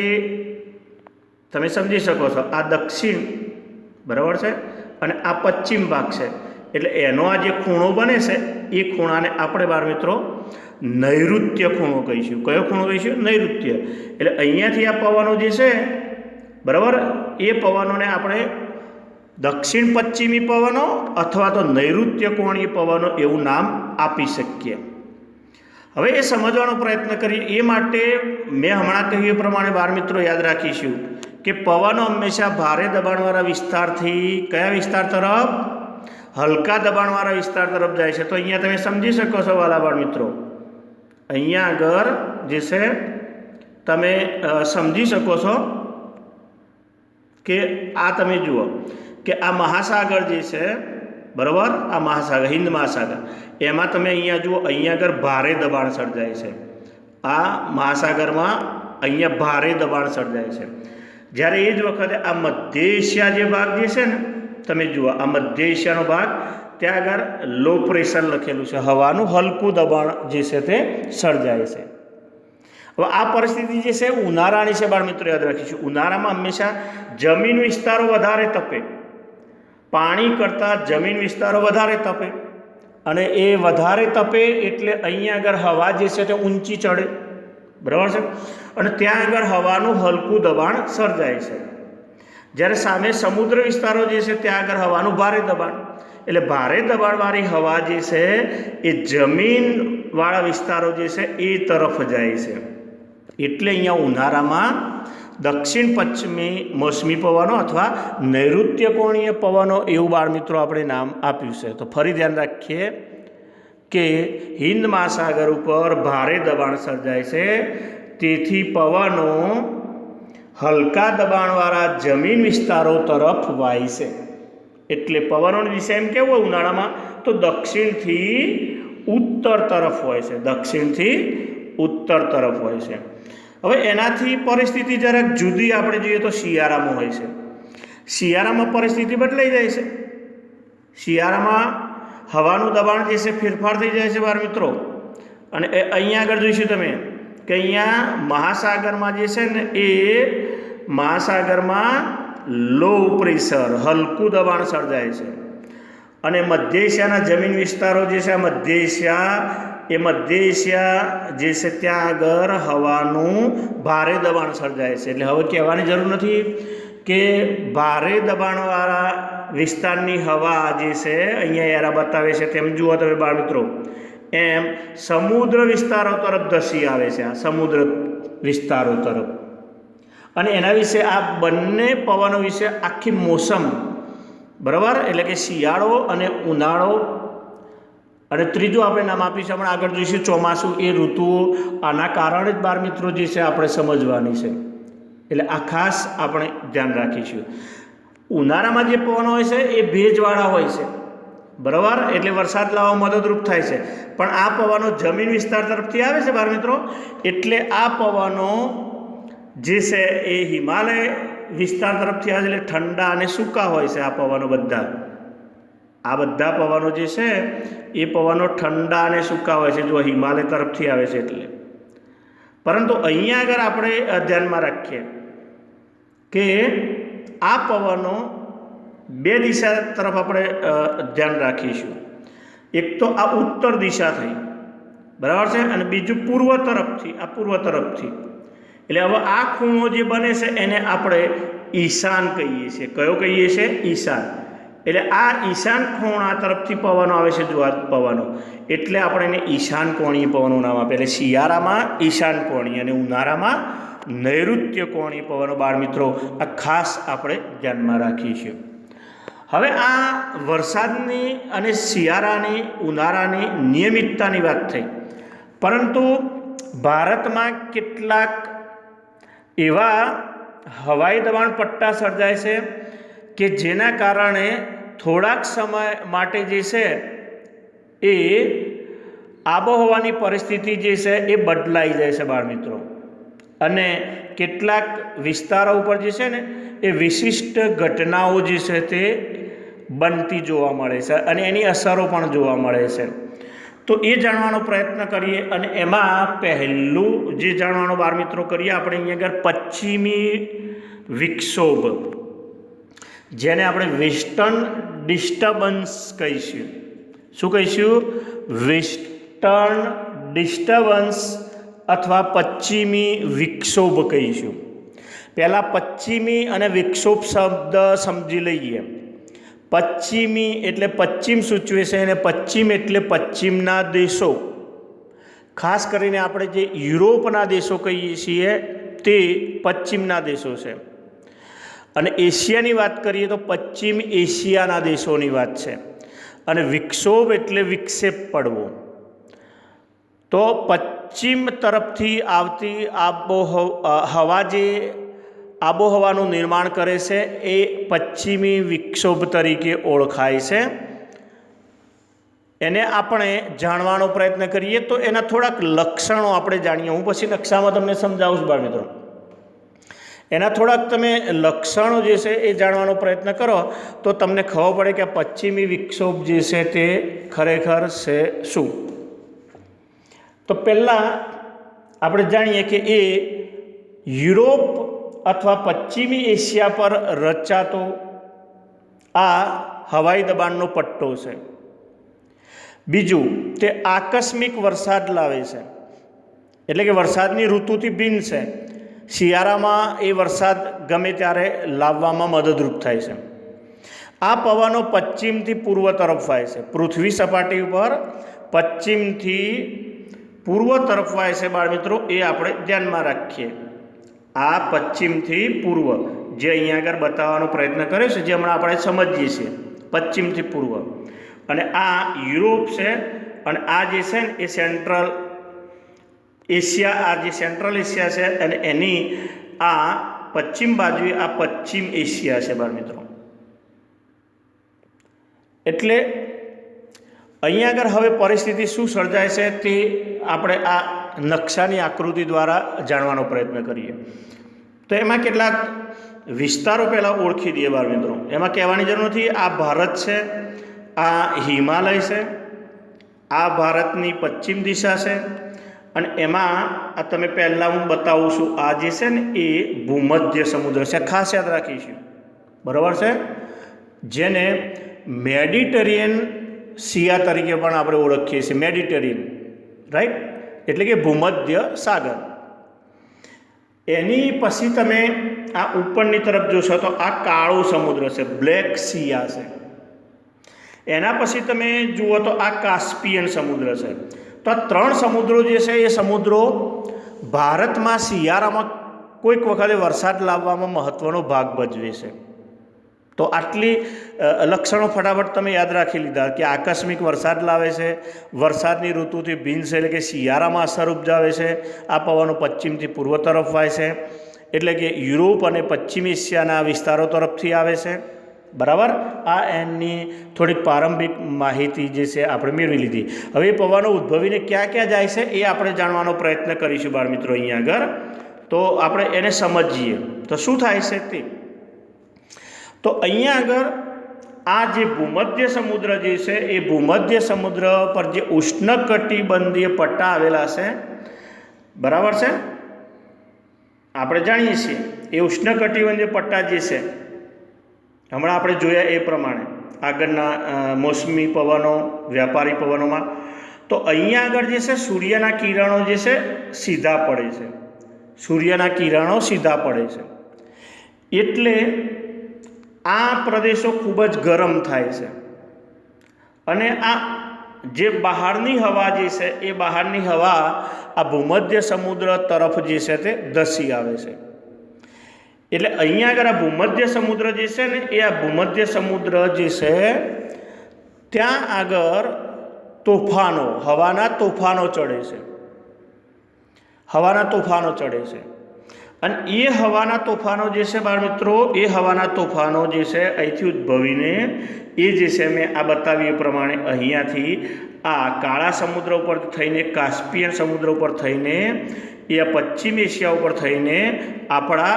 તમે સમજી શકો છો, આ દક્ષિણ બરાબર છે અને આ પશ્ચિમ ભાગ છે, એટલે એનો આ જે ખૂણો બને છે એ ખૂણાને આપણે બાળમિત્રો નૈઋત્ય ખૂણો કહીશું. કયો ખૂણો કહીશું? નૈઋત્ય. એટલે અહીંયાથી આ પવનો જે છે બરાબર એ પવનોને આપણે દક્ષિણ પશ્ચિમી પવનો અથવા તો નૈઋત્ય કોણીય પવનો એવું નામ આપી શકીએ. હવે એ સમજવાનો પ્રયત્ન કરીએ. એ માટે મેં હમણાં કહ્યું એ પ્રમાણે બાળમિત્રો યાદ રાખીશું કે પવનો હંમેશા ભારે દબાણવાળા વિસ્તારથી કયા વિસ્તાર તરફ? હલકા દબાણવાળા વિસ્તાર તરફ જાય છે. તો અહીંયા તમે સમજી શકો છો વાલા બાળમિત્રો, અહીંયા આગળ જે છે તમે સમજી શકો છો કે આ તમે જુઓ કે આ મહાસાગર જે છે બરાબર, આ મહાસાગર હિન્દ મહાસાગર, એમાં તમે અહીંયા જુઓ અહીંયા આગળ ભારે દબાણ સર્જાય છે. આ મહાસાગરમાં અહીંયા ભારે દબાણ સર્જાય છે. જ્યારે એ જ વખતે આ મધ્ય એશિયા જે ભાગ જે છે ને તમે જુઓ, આ મધ્ય એશિયાનો ભાગ ત્યાં આગળ લો પ્રેશર લખેલું છે, હવાનું હલકું દબાણ જે છે તે સર્જાય છે. હવે આ પરિસ્થિતિ જે છે ઉનાળાની છે બાળમિત્રો, યાદ રાખીશું. ઉનાળામાં હંમેશા જમીન વિસ્તારો વધારે તપે, પાણી કરતાં જમીન વિસ્તારો વધારે તપે, અને એ વધારે તપે એટલે અહીંયા આગળ હવા જે છે તે ઊંચી ચડે બરાબર છે, અને ત્યાં આગળ હવાનું હલકું દબાણ સર્જાય છે. જ્યારે સામે સમુદ્ર વિસ્તારો જે છે ત્યાં આગળ હવાનું ભારે દબાણ, એટલે ભારે દબાણવાળી હવા જે છે એ જમીનવાળા વિસ્તારો જે છે એ તરફ જાય છે. એટલે અહીંયા ઉનાળામાં દક્ષિણ પશ્ચિમી મોસમી પવનો અથવા નૈઋત્ય કોણીય પવનો એવું બાળમિત્રો આપણે નામ આપ્યું છે. તો ફરી ધ્યાન રાખીએ કે હિન્દ મહાસાગર ઉપર ભારે દબાણ સર્જાય છે, તેથી પવનો હલકા દબાણવાળા જમીન વિસ્તારો તરફ વાય છે. એટલે પવનોની દિશા એમ કેવું હોય ઉનાળામાં? તો દક્ષિણથી ઉત્તર તરફ હોય છે, દક્ષિણથી ઉત્તર તરફ હોય છે. હવે એનાથી પરિસ્થિતિ જરાક જુદી આપણે જોઈએ તો શિયાળામાં હોય છે. શિયાળામાં પરિસ્થિતિ બદલાઈ જાય છે. શિયાળામાં હવાનું દબાણ જે છે ફેરફાર થઈ જાય છે બાળમિત્રો, અને અહીંયા આગળ જોઈશું તમે કે અહીંયા મહાસાગરમાં જે છે ને એ મહાસાગરમાં લો પ્રેશર હલકું દબાણ સર્જાય છે, અને મધ્ય એશિયાના જમીન વિસ્તારો જે છે મધ્ય એશિયા જે છે ત્યાં આગળ હવાનું ભારે દબાણ સર્જાય છે. એટલે હવે કહેવાની જરૂર નથી કે ભારે દબાણવાળા વિસ્તારની હવા જે છે અહીંયા એરા બતાવે છે તેમ જુઓ તમે બાળમિત્રો, એમ સમુદ્ર વિસ્તારો તરફ ધસી આવે છે, આ સમુદ્ર વિસ્તારો તરફ. અને એના વિશે આ બંને પવનો વિશે આખી મોસમ બરાબર, એટલે કે શિયાળો અને ઉનાળો, અને ત્રીજું આપણે નામ આપીશું હમણાં આગળ જોઈશું ચોમાસું, એ ઋતુઓ આના કારણે જ બાળમિત્રો જે છે આપણે સમજવાની છે. એટલે આ ખાસ આપણે ધ્યાન રાખીશું. ઉનાળામાં જે પવનો હોય છે એ ભેજવાળા હોય છે બરાબર, એટલે વરસાદ લાવવા મદદરૂપ થાય છે. પણ આ પવનો જમીન વિસ્તાર તરફથી આવે છે બાળમિત્રો, એટલે આ પવનો જે છે એ હિમાલય વિસ્તાર તરફથી આવે છે, એટલે ઠંડા અને સૂકા હોય છે આ પવનો બધા. આ બધા પવનો જે છે એ પવનો ઠંડા અને સૂકા હોય છે, જો હિમાલય તરફથી આવે છે એટલે. પરંતુ અહીંયા આગળ આપણે ધ્યાનમાં રાખીએ કે આ પવનો બે દિશા તરફ આપણે ધ્યાન રાખીશું. એક તો આ ઉત્તર દિશા થઈ બરાબર છે, અને બીજું પૂર્વ તરફથી, આ પૂર્વ તરફથી. એટલે હવે આ ખૂણો જે બને છે એને આપણે ઈશાન કહીએ છીએ. કયો કહીએ છીએ? ઈશાન. એટલે આ ઈશાન ખૂણા તરફથી પવનો આવે છે, જો આ પવનો, એટલે આપણે એને ઈશાન કોણીય પવનનું નામ આપે. એટલે શિયાળામાં ઈશાન કોણીય અને ઉનાળામાં નૈઋત્ય કોણીય પવનો બાળમિત્રો આ ખાસ આપણે ધ્યાનમાં રાખીશું. હવે આ વરસાદની અને શિયાળાની ઉનાળાની નિયમિતતાની વાત થઈ, પરંતુ ભારતમાં કેટલાક એવા હવાઈ દબાણ પટ્ટા સર્જાય છે કે જેના કારણે થોડાક સમય માટે જે છે એ આબોહવાની પરિસ્થિતિ જે છે એ બદલાઈ જાય છે બાળ મિત્રો, અને કેટલાક વિસ્તારો ઉપર જે છે ને એ વિશિષ્ટ ઘટનાઓ જે છે તે બનતી જોવા મળે છે અને એની અસરો પણ જોવા મળે છે. તો એ જાણવાનો પ્રયત્ન કરીએ, અને એમાં પહેલું જે જાણવાનો બાળ મિત્રો કરીએ આપણે અહીંયા આગળ પશ્ચિમી વિક્ષોભ, જેને આપણે વેસ્ટર્ન ડિસ્ટર્બન્સ કહીશું. શું કહીશું? વેસ્ટર્ન ડિસ્ટર્બન્સ અથવા પશ્ચિમી વિક્ષોભ કહીશું. પહેલાં પશ્ચિમી અને વિક્ષોભ શબ્દ સમજી લઈએ. પશ્ચિમી એટલે પશ્ચિમ સૂચવે છે, અને પશ્ચિમ એટલે પશ્ચિમના દેશો, ખાસ કરીને આપણે જે યુરોપના દેશો કહીએ છીએ તે પશ્ચિમના દેશો છે. અને એશિયાની વાત કરીએ તો પશ્ચિમ એશિયાના દેશોની વાત છે. અને વિક્ષોભ એટલે વિક્ષેપ પડવો. તો પશ્ચિમ તરફથી આવતી હવા જે આબોહવાનું નિર્માણ કરે છે એ પશ્ચિમી વિક્ષોભ તરીકે ઓળખાય છે. એને આપણે જાણવાનો પ્રયત્ન કરીએ તો એના થોડાક લક્ષણો આપણે જાણીએ. હું પછી નકશામાં તમને સમજાવું છું બાળ મિત્રો. એના થોડાક તમે લક્ષણો જે છે એ જાણવાનો પ્રયત્ન કરો તો તમને ખબર પડે કે પશ્ચિમી વિક્ષોભ જે છે તે ખરેખર છે શું. તો પહેલાં આપણે જાણીએ કે એ યુરોપ અથવા પશ્ચિમી એશિયા પર રચાતો આ હવાઈ દબાણનો પટ્ટો છે. બીજું, તે આકસ્મિક વરસાદ લાવે છે, એટલે કે વરસાદની ઋતુથી ભિન્ન છે. શિયાળામાં એ વરસાદ ગમે ત્યારે લાવવામાં મદદરૂપ થાય છે. આ પવનો પશ્ચિમથી પૂર્વ તરફ વાય છે. પૃથ્વી સપાટી ઉપર પશ્ચિમથી પૂર્વ તરફ વાય છે બાળ મિત્રો, એ આપણે ધ્યાનમાં રાખીએ. આ પશ્ચિમથી પૂર્વ જે અહીંયા આગળ બતાવવાનો પ્રયત્ન કર્યો છે, જે હમણાં આપણે સમજીએ છીએ, પશ્ચિમથી પૂર્વ. અને આ યુરોપ છે, અને આ જે છે ને એ સેન્ટ્રલ એશિયા, આ જે સેન્ટ્રલ એશિયા છે, અને એની આ પશ્ચિમ બાજુએ આ પશ્ચિમ એશિયા છે બાળ મિત્રો. એટલે અહીંયા આગળ હવે પરિસ્થિતિ શું સર્જાય છે તે આપણે આ નકશાની આકૃતિ દ્વારા જાણવાનો પ્રયત્ન કરીએ. તો એમાં કેટલાક વિસ્તારો પહેલાં ઓળખી દઈએ બાળ મિત્રો. એમાં કહેવાની જરૂર નથી. આ ભારત છે, આ હિમાલય છે, આ ભારતની પશ્ચિમ દિશા છે, અને એમાં આ તમે પહેલાં હું બતાવું છું, આ જે છે ને એ ભૂમધ્ય સમુદ્ર છે. ખાસ યાદ રાખીશું, બરાબર છે, જેને મેડિટેરિયન સિયા તરીકે પણ આપણે ઓળખીએ છીએ. મેડિટેરિયન, રાઈટ, એટલે કે ભૂમધ્ય સાગર. એની પછી તમે આ ઉપરની તરફ જોશો તો આ કાળો સમુદ્ર છે, બ્લેક સિયા છે. એના પછી તમે જુઓ તો આ કાસ્પિયન સમુદ્ર છે. તો આ ત્રણ સમુદ્રો જે છે એ સમુદ્રો ભારતમાં શિયાળામાં કોઈક વખતે વરસાદ લાવવામાં મહત્ત્વનો ભાગ ભજવે છે. તો આટલી લક્ષણો ફટાફટ તમે યાદ રાખી લીધા કે આકસ્મિક વરસાદ લાવે છે, વરસાદની ઋતુથી ભિન્ન છે, એટલે કે શિયાળામાં અસર ઉપજાવે છે. આ પવનો પશ્ચિમથી પૂર્વ તરફ વાય છે, એટલે કે યુરોપ અને પશ્ચિમ એશિયાના વિસ્તારો તરફથી આવે છે. બરાબર. આ એની થોડીક પ્રારંભિક માહિતી જે છે આપણે મેળવી લીધી. હવે એ પવનો ઉદ્ભવીને ક્યાં ક્યાં જાય છે એ આપણે જાણવાનો પ્રયત્ન કરીશું બાળ મિત્રો અહીંયા આગળ. તો આપણે એને સમજીએ તો શું થાય છે તે. તો અહીંયા આગળ આ જે ભૂમધ્ય સમુદ્ર જે છે એ ભૂમધ્ય સમુદ્ર પર જે ઉષ્ણકટિબંધીય પટ્ટા આવેલા છે, બરાબર છે, આપણે જાણીએ છીએ એ ઉષ્ણકટિબંધીય પટ્ટા જે છે હમણાં આપણે જોયા એ પ્રમાણે આગળના મોસમી પવનો, વ્યાપારી પવનોમાં. તો અહીંયા આગળ જે છે સૂર્યના કિરણો જે છે સીધા પડે છે, સૂર્યના કિરણો સીધા પડે છે, એટલે આ પ્રદેશો ખૂબ જ ગરમ થાય છે. અને આ જે બહારની હવા જે છે એ બહારની હવા આ ભૂમધ્ય સમુદ્ર તરફ જે છે તે ધસી આવે છે. એટલે અહીંયા આગળ આ ભૂમધ્ય સમુદ્ર જે છે ને એ આ ભૂમધ્ય સમુદ્ર જે છે ત્યાં આગળ તોફાનો, હવાના તોફાનો ચડે છે, હવાના તોફાનો ચડે છે. અને એ હવાના તોફાનો જે છે બાળ મિત્રો, એ હવાના તોફાનો જે છે અહીંથી ઉદ્ભવીને એ જે છે મેં આ બતાવ્યું એ પ્રમાણે અહીંયાથી આ કાળા સમુદ્ર ઉપર થઈને, કાસ્પિયન સમુદ્ર ઉપર થઈને, એ પશ્ચિમ એશિયા ઉપર થઈને આપણા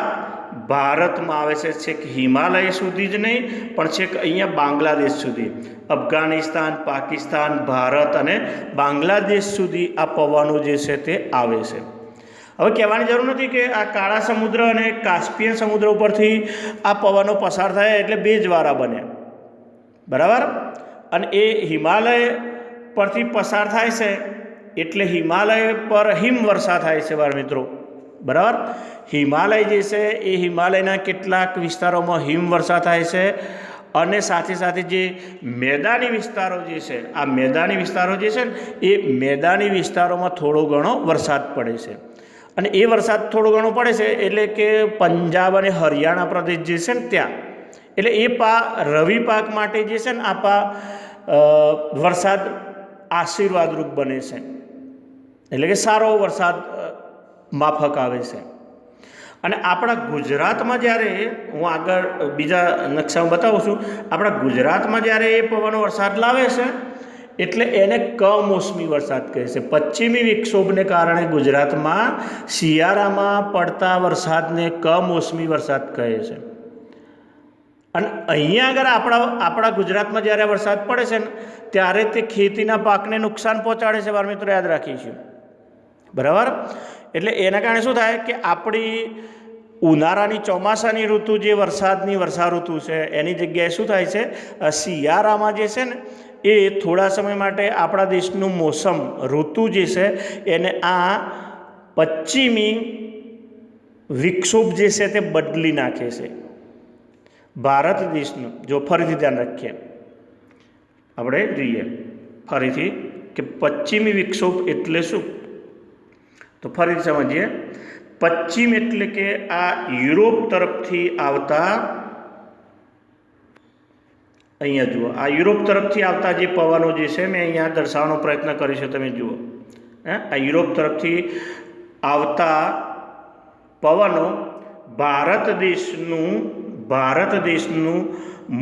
ભારતમાં આવે છે. છેક હિમાલય સુધી જ નહીં પણ છેક અહીંયા બાંગ્લાદેશ સુધી, અફઘાનિસ્તાન, પાકિસ્તાન, ભારત અને બાંગ્લાદેશ સુધી આ પવનો જે છે તે આવે છે. હવે કહેવાની જરૂર નથી કે આ કાળા સમુદ્ર અને કાસ્પિયન સમુદ્ર ઉપરથી આ પવનો પસાર થાય એટલે બે જ્વારા બને, બરાબર. અને એ હિમાલય પરથી પસાર થાય છે એટલે હિમાલય પર હિમવર્ષા થાય છે બાળ મિત્રો, બરાબર. હિમાલય જે છે એ હિમાલયના કેટલાક વિસ્તારોમાં હિમવર્ષા થાય છે અને સાથે સાથે જે મેદાની વિસ્તારો જે છે, આ મેદાની વિસ્તારો જે છે ને એ મેદાની વિસ્તારોમાં થોડો ઘણો વરસાદ પડે છે. અને એ વરસાદ થોડો ઘણો પડે છે એટલે કે પંજાબ અને હરિયાણા પ્રદેશ જે છે ને ત્યાં, એટલે એ રવિ પાક માટે જે છે ને વરસાદ આશીર્વાદરૂપ બને છે, એટલે કે સારો વરસાદ માફક આવે છે. અને આપણા ગુજરાતમાં જ્યારે હું આગળ બીજા નકશામાં બતાવું છું, આપણા ગુજરાતમાં જ્યારે એ પવનો વરસાદ લાવે છે એટલે એને કમોસમી વરસાદ કહે છે. પશ્ચિમી વિક્ષોભને કારણે ગુજરાતમાં શિયાળામાં પડતા વરસાદને કમોસમી વરસાદ કહે છે. અને અહીંયા આગળ આપણા ગુજરાતમાં જ્યારે વરસાદ પડે છે ને ત્યારે તે ખેતીના પાકને નુકસાન પહોંચાડે છે. બાળ મિત્રો યાદ રાખીશું, બરાબર. એટલે એના કારણે શું થાય કે આપણી ઉનાળાની ચોમાસાની ઋતુ જે વરસાદની વર્ષા ઋતુ છે એની જગ્યાએ શું થાય છે, શિયાળામાં જે છે ને એ થોડા સમય માટે આપણા દેશનું મોસમ ઋતુ જે છે એને આ પશ્ચિમી વિક્ષોભ જે છે તે બદલી નાખે છે ભારત દેશનું. જો ફરીથી ધ્યાન રાખીએ, આપણે જોઈએ ફરીથી કે પશ્ચિમી વિક્ષોભ એટલે શું, તો ફરીથી સમજીએ. પશ્ચિમ એટલે કે આ યુરોપ તરફથી આવતા, અહીંયા જુઓ, આ યુરોપ તરફથી આવતા જે પવનો જે છે મેં અહીંયા દર્શાવવાનો પ્રયત્ન કર્યો છે, તમે જુઓ. આ યુરોપ તરફથી આવતા પવનો ભારત દેશનું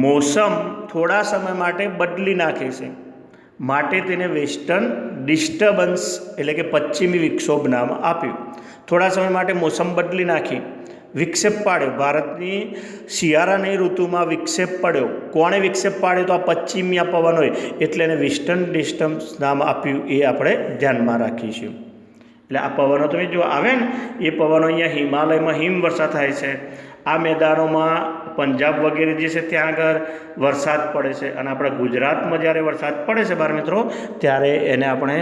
મોસમ થોડા સમય માટે બદલી નાખે છે, માટે તેને વેસ્ટર્ન ડિસ્ટર્બન્સ એટલે કે પશ્ચિમી વિક્ષોભ નામ આપ્યું. થોડા સમય માટે મોસમ બદલી નાખી, વિક્ષેપ પાડ્યો, ભારતની શિયાળાની ઋતુમાં વિક્ષેપ પડ્યો. કોણે વિક્ષેપ પાડ્યો? તો આ પશ્ચિમી પવન હોય એટલે એને વેસ્ટર્ન ડિસ્ટર્બન્સ નામ આપ્યું. એ આપણે ધ્યાનમાં રાખીશું. એટલે આ પવનો તમે જો આવે ને એ પવનો અહીંયા હિમાલયમાં હિમવર્ષા થાય છે, આ મેદાનોમાં પંજાબ વગેરે જે છે ત્યાં આગળ વરસાદ પડે છે. અને આપણા ગુજરાતમાં જ્યારે વરસાદ પડે છે બાળ મિત્રો ત્યારે એને આપણે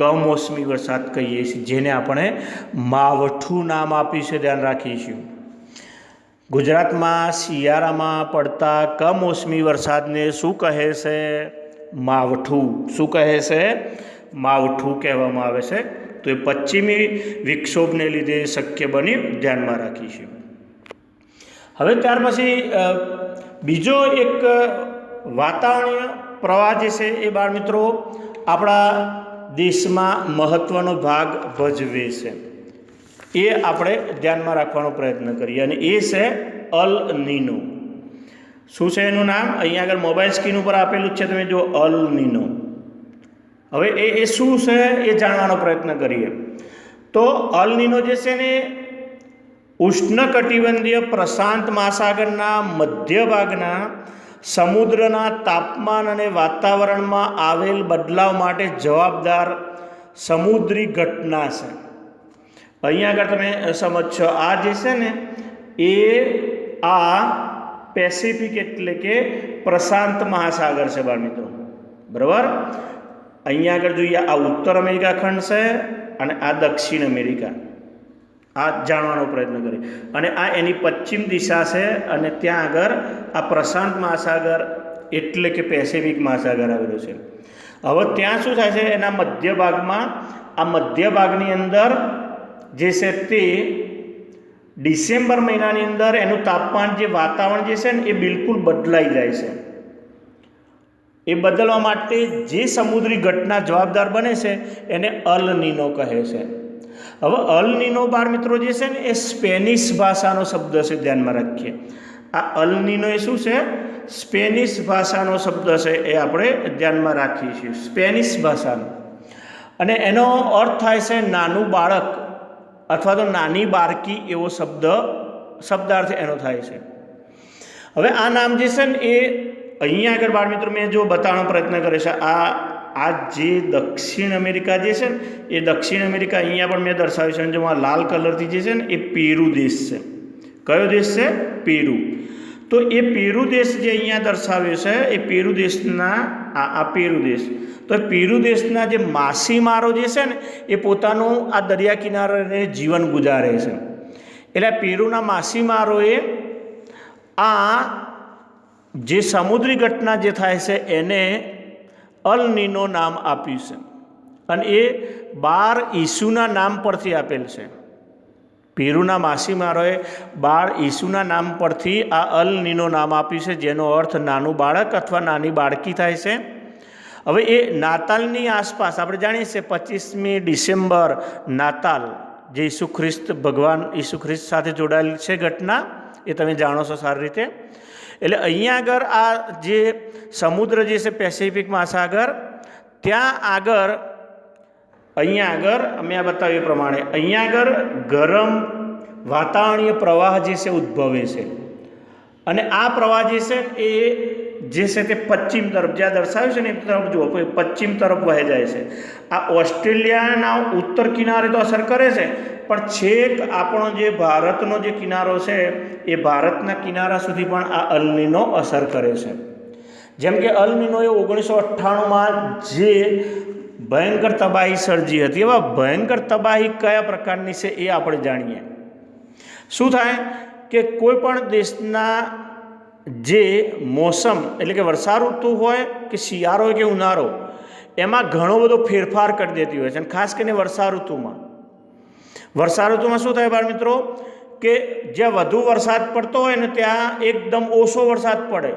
કમોસમી વરસાદ કહીએ છીએ, જેને આપણે માવઠું નામ આપ્યું છે, ધ્યાન રાખીશું. ગુજરાતમાં શિયાળામાં પડતા કમોસમી વરસાદને શું કહે છે? માવઠું. શું કહે છે? માવઠું કહેવામાં આવે છે. તો એ પશ્ચિમી વિક્ષોભને લીધે શક્ય બન્યું, ધ્યાનમાં રાખીશું. હવે ત્યાર પછી બીજો એક વાતાવરણીય પ્રવાહ જે છે એ બાળ મિત્રો આપણા દેશમાં મહત્ત્વનો ભાગ ભજવે છે, એ આપણે ધ્યાનમાં રાખવાનો પ્રયત્ન કરીએ. અને એ છે અલ નીનો. શું છે એનું નામ? અહીંયા આગળ મોબાઈલ સ્ક્રીન ઉપર આપેલું જ છે, તમે જો અલ નીનો. હવે એ શું છે એ જાણવાનો પ્રયત્ન કરીએ. તો અલ નીનો જે છે ને ઉષ્ણકટિબંધીય પ્રશાંત મહાસાગરના મધ્ય ભાગના સમુદ્રના તાપમાન અને વાતાવરણમાં આવેલ બદલાવ માટે જવાબદાર સમુદ્રી ઘટના છે. અહીંયા આગળ તમે સમજશો, આ જે છે ને એ આ પેસિફિક એટલે કે પ્રશાંત મહાસાગર છે બાળ મિત્રો, બરાબર. અહીંયા આગળ જોઈએ, આ ઉત્તર અમેરિકા ખંડ છે અને આ દક્ષિણ અમેરિકા. આ જાણવાનો પ્રયત્ન કરીએ. અને આ એની પશ્ચિમ દિશા છે અને ત્યાં આગળ આ પ્રશાંત મહાસાગર એટલે કે પેસિફિક મહાસાગર આવેલો છે. હવે ત્યાં શું થાય છે, એના મધ્ય ભાગમાં, આ મધ્ય ભાગની અંદર જે છે તે ડિસેમ્બર મહિનાની અંદર એનું તાપમાન જે વાતાવરણ જે છે ને એ બિલકુલ બદલાઈ જાય છે. એ બદલવા માટે જે સમુદ્રી ઘટના જવાબદાર બને છે એને અલ નીનો કહે છે. હવે અલ નીનો બાળ મિત્રો જે છે ને એ સ્પેનિશ ભાષાનો શબ્દ છે, ધ્યાનમાં રાખીએ. આ અલ નીનો એ શું છે? સ્પેનિશ ભાષાનો શબ્દ છે, એ આપણે ધ્યાનમાં રાખીએ છીએ, સ્પેનિશ ભાષાનો. અને એનો અર્થ થાય છે નાનું બાળક અથવા તો નાની બાળકી, એવો શબ્દાર્થ એનો થાય છે. હવે આ નામ જે છે ને એ અહીંયા આગળ બાળ મિત્રો મેં જો બતાવવાનો પ્રયત્ન કરે છે, આ જે દક્ષિણ અમેરિકા જે છે ને એ દક્ષિણ અમેરિકા અહીંયા પણ મેં દર્શાવ્યું છે. અને જો આ લાલ કલરથી જે છે ને એ પેરુ દેશ છે. કયો દેશ છે? પેરુ. તો એ પેરુ દેશ જે અહીંયા દર્શાવ્યો છે એ પેરુ દેશના આ પેરુ દેશ, તો એ પેરુ દેશના જે માછીમારો જે છે ને એ પોતાનું આ દરિયા કિનારે જીવન ગુજારે છે. એટલે પેરુના માછીમારોએ આ જે સમુદ્રી ઘટના જે થાય છે એને અલ નીનો નામ આપ્યું છે. અને એ 12 ઈસુના નામ પરથી આપેલ છે. પેરુના માછીમારોએ 12 ઈસુના નામ પરથી આ અલ નીનો નામ આપ્યું છે, જેનો અર્થ નાનું બાળક અથવા નાની બાળકી થાય છે. હવે એ નાતાલની આસપાસ આપણે જાણીએ છીએ 25મી ડિસેમ્બર નાતાલ, જે ભગવાન ઈસુ ખ્રિસ્ત સાથે જોડાયેલી છે ઘટના, એ તમે જાણો છો સારી રીતે. એટલે અહીંયા આગળ આ જે સમુદ્ર જે છે પેસિફિક મહાસાગર, ત્યાં આગળ અહીંયા આગળ અમે આ બતાવ્યું એ પ્રમાણે અહીંયા આગળ ગરમ વાતાવરણીય પ્રવાહ જે છે ઉદ્ભવે છે. અને આ પ્રવાહ જે છે એ જે છે તે પશ્ચિમ તરફ, જ્યાં દર્શાવ્યું છે ને એ તરફ જુઓ, પશ્ચિમ તરફ વહી જાય છે. આ ઓસ્ટ્રેલિયાના ઉત્તર કિનારે તો અસર કરે છે, પણ છેક આપણો જે ભારતનો જે કિનારો છે એ ભારતના કિનારા સુધી પણ આ અલ નીનો અસર કરે છે. જેમ કે અલ નીનોએ 1998માં જે ભયંકર તબાહી સર્જી હતી, એવા ભયંકર તબાહી કયા પ્રકારની છે એ આપણે જાણીએ. શું થાય કે કોઈ પણ દેશના જે મોસમ એટલે કે વર્ષા ઋતુ હોય કે શિયાળો હોય કે ઉનાળો, એમાં ઘણો બધો ફેરફાર કરી દેતી હોય છે. અને ખાસ કરીને વર્ષા ઋતુમાં શું થાય બાળ મિત્રો કે જ્યાં વધુ વરસાદ પડતો હોય ને ત્યાં એકદમ ઓછો વરસાદ પડે,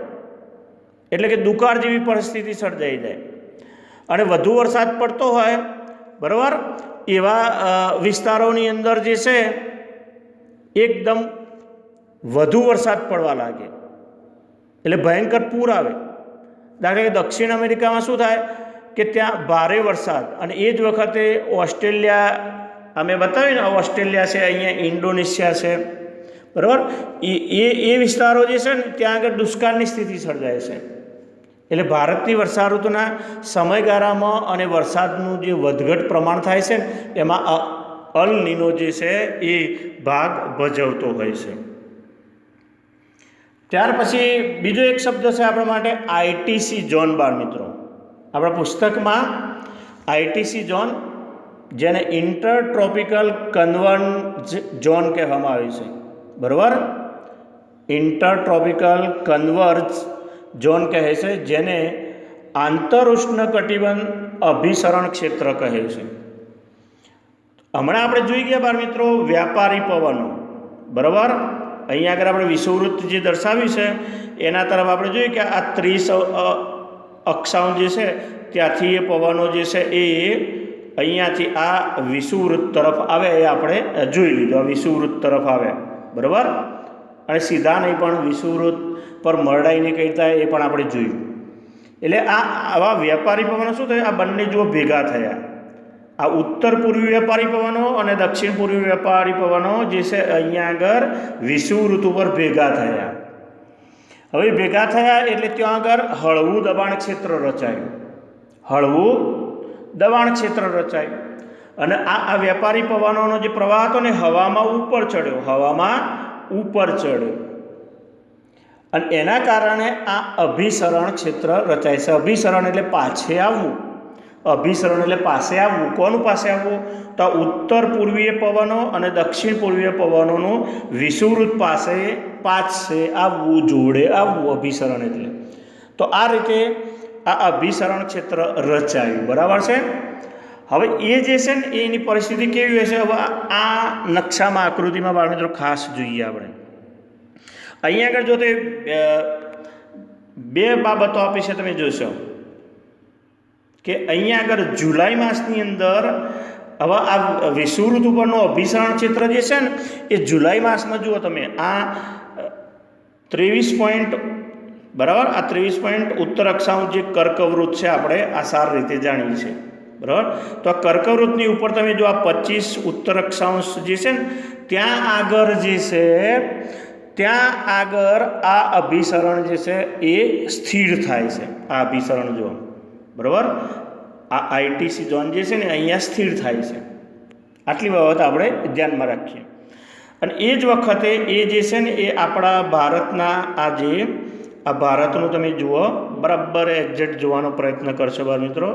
એટલે કે દુકાળ જેવી પરિસ્થિતિ સર્જાઈ જાય. અને વધુ વરસાદ પડતો હોય, બરાબર, એવા વિસ્તારોની અંદર જે છે એકદમ વધુ વરસાદ પડવા લાગે, એટલે ભયંકર પૂર આવે. દાખલા કે દક્ષિણ અમેરિકામાં શું થાય કે ત્યાં ભારે વરસાદ, અને એ જ વખતે ઓસ્ટ્રેલિયા અમે બતાવ્યું ને, ઓસ્ટ્રેલિયા છે, અહીંયા ઇન્ડોનેશિયા છે, બરાબર, એ વિસ્તારો જે છે ને ત્યાં આગળ દુષ્કાળની સ્થિતિ સર્જાય છે. એટલે ભારતની વર્ષા ઋતુના સમયગાળામાં અને વરસાદનું જે વધઘટ પ્રમાણ થાય છે ને એમાં અલ નીનો જે છે એ ભાગ ભજવતો હોય છે. ત્યાર પછી બીજો એક શબ્દ છે આપણા માટે આઈટીસી ઝોન. બાળ મિત્રો આપણા પુસ્તકમાં આઈટીસી ઝોન, જેને ઇન્ટર ટ્રોપિકલ કન્વર્જ ઝોન કહેવામાં આવે છે, બરાબર, ઇન્ટર ટ્રોપિકલ કન્વર્જ ઝોન કહે છે, જેને આંતર ઉષ્ણકટિબંધ અભિસરણ ક્ષેત્ર કહે છે. હમણાં આપણે જોઈ ગયા બાળ મિત્રો વ્યાપારી પવનો, બરાબર. અહીંયા આગળ આપણે વિષુવવૃત્ત જે દર્શાવ્યું છે એના તરફ આપણે જોઈએ કે આ 30 અક્ષાંશ જે છે ત્યાંથી એ પવનો જે છે એ અહીંયાથી આ વિષુવવૃત્ત તરફ આવે, એ આપણે જોઈ લીધું. આ વિષુવવૃત્ત તરફ આવે, બરાબર. અને સીધા નહીં પણ વિષુવવૃત્ત પર મરડાઈને કઈ થાય એ પણ આપણે જોયું. એટલે આવા વ્યાપારી પવનો શું થયા, આ બંને જો ભેગા થયા, આ ઉત્તર પૂર્વી વ્યાપારી પવનો અને દક્ષિણ પૂર્વી વ્યાપારી પવનો જે છે અહીંયા આગળ વિષુવવૃત્ત ઉપર ભેગા થયા. હવે ભેગા થયા એટલે ત્યાં આગળ હળવું દબાણ ક્ષેત્ર રચાયું, હળવું દબાણ ક્ષેત્ર રચાયું. અને આ વ્યાપારી પવનોનો જે પ્રવાહ હતો ને હવામાં ઉપર ચડ્યો, અને એના કારણે આ અભિસરણ ક્ષેત્ર રચાય છે. અભિસરણ એટલે પાછે આવવું, અભિસરણ એટલે પાસે આવવું. કોનું પાસે આવવું? તો ઉત્તર પૂર્વીય પવનો અને દક્ષિણ પૂર્વીય પવનોનું વિષુવવૃત્ત પાછે આવવું, જોડે આવવું, અભિસરણ એટલે. તો આ રીતે આ અભિસરણ ક્ષેત્ર રચાયું, બરાબર છે. હવે એ જે છે ને એની પરિસ્થિતિ કેવી હશે? હવે આ નકશામાં આકૃતિમાં બાળ મિત્રો ખાસ જોઈએ આપણે. અહીંયા આગળ જો તે બે બાબતો આપી છે, તમે જોશો કે અહીંયા આગળ જુલાઈ માસની અંદર હવે આ વિષુવવૃત્ત ઉપરનું અભિસરણ ક્ષેત્ર જે છે ને એ જુલાઈ માસમાં જુઓ તમે આ 23 બરાબર, આ 23 ઉત્તર અક્ષાંશ જે કર્કવૃત્ત છે આપણે આ સારી રીતે જાણીએ છીએ, બરાબર. તો આ કર્કવૃત્તની ઉપર તમે જો આ 25 ઉત્તર અક્ષાંશ જે છે ને ત્યાં આગળ જે છે ત્યાં આગળ આ અભિસરણ જે છે એ સ્થિર થાય છે. આ અભિસરણ જો બરાબર આ આઈટીસી ઝોન જે છે ને અહીંયા સ્થિર થાય છે. આટલી બાબત આપણે ધ્યાનમાં રાખીએ. અને એ જ વખતે એ જે છે ને એ આપણા ભારતના આ ભારતનું તમે જુઓ બરાબર એક્ઝેક્ટ જોવાનો પ્રયત્ન કરશો બાળ મિત્રો.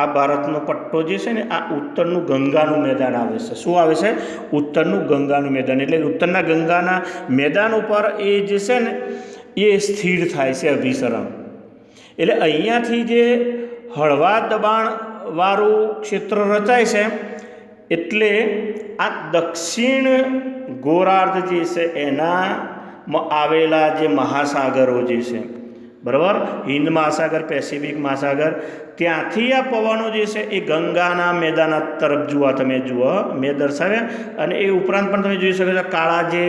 આ ભારતનો પટ્ટો જે છે ને આ ઉત્તરનું ગંગાનું મેદાન આવે છે. શું આવે છે? ઉત્તરનું ગંગાનું મેદાન. એટલે ઉત્તરના ગંગાના મેદાન ઉપર એ જે છે ને એ સ્થિર થાય છે અભિસરણ. એટલે અહીંયાથી જે હળવા દબાણવાળું ક્ષેત્ર રચાય છે એટલે આ દક્ષિણ ગોળાર્ધ જે છે એનામાં આવેલા જે મહાસાગરો જે છે બરાબર, હિન્દ મહાસાગર, પેસિફિક મહાસાગર, ત્યાંથી આ પવનો જે છે એ ગંગાના મેદાન તરફ તમે જુઓ મેં દર્શાવ્યા. અને એ ઉપરાંત પણ તમે જોઈ શકો છો કાળા જે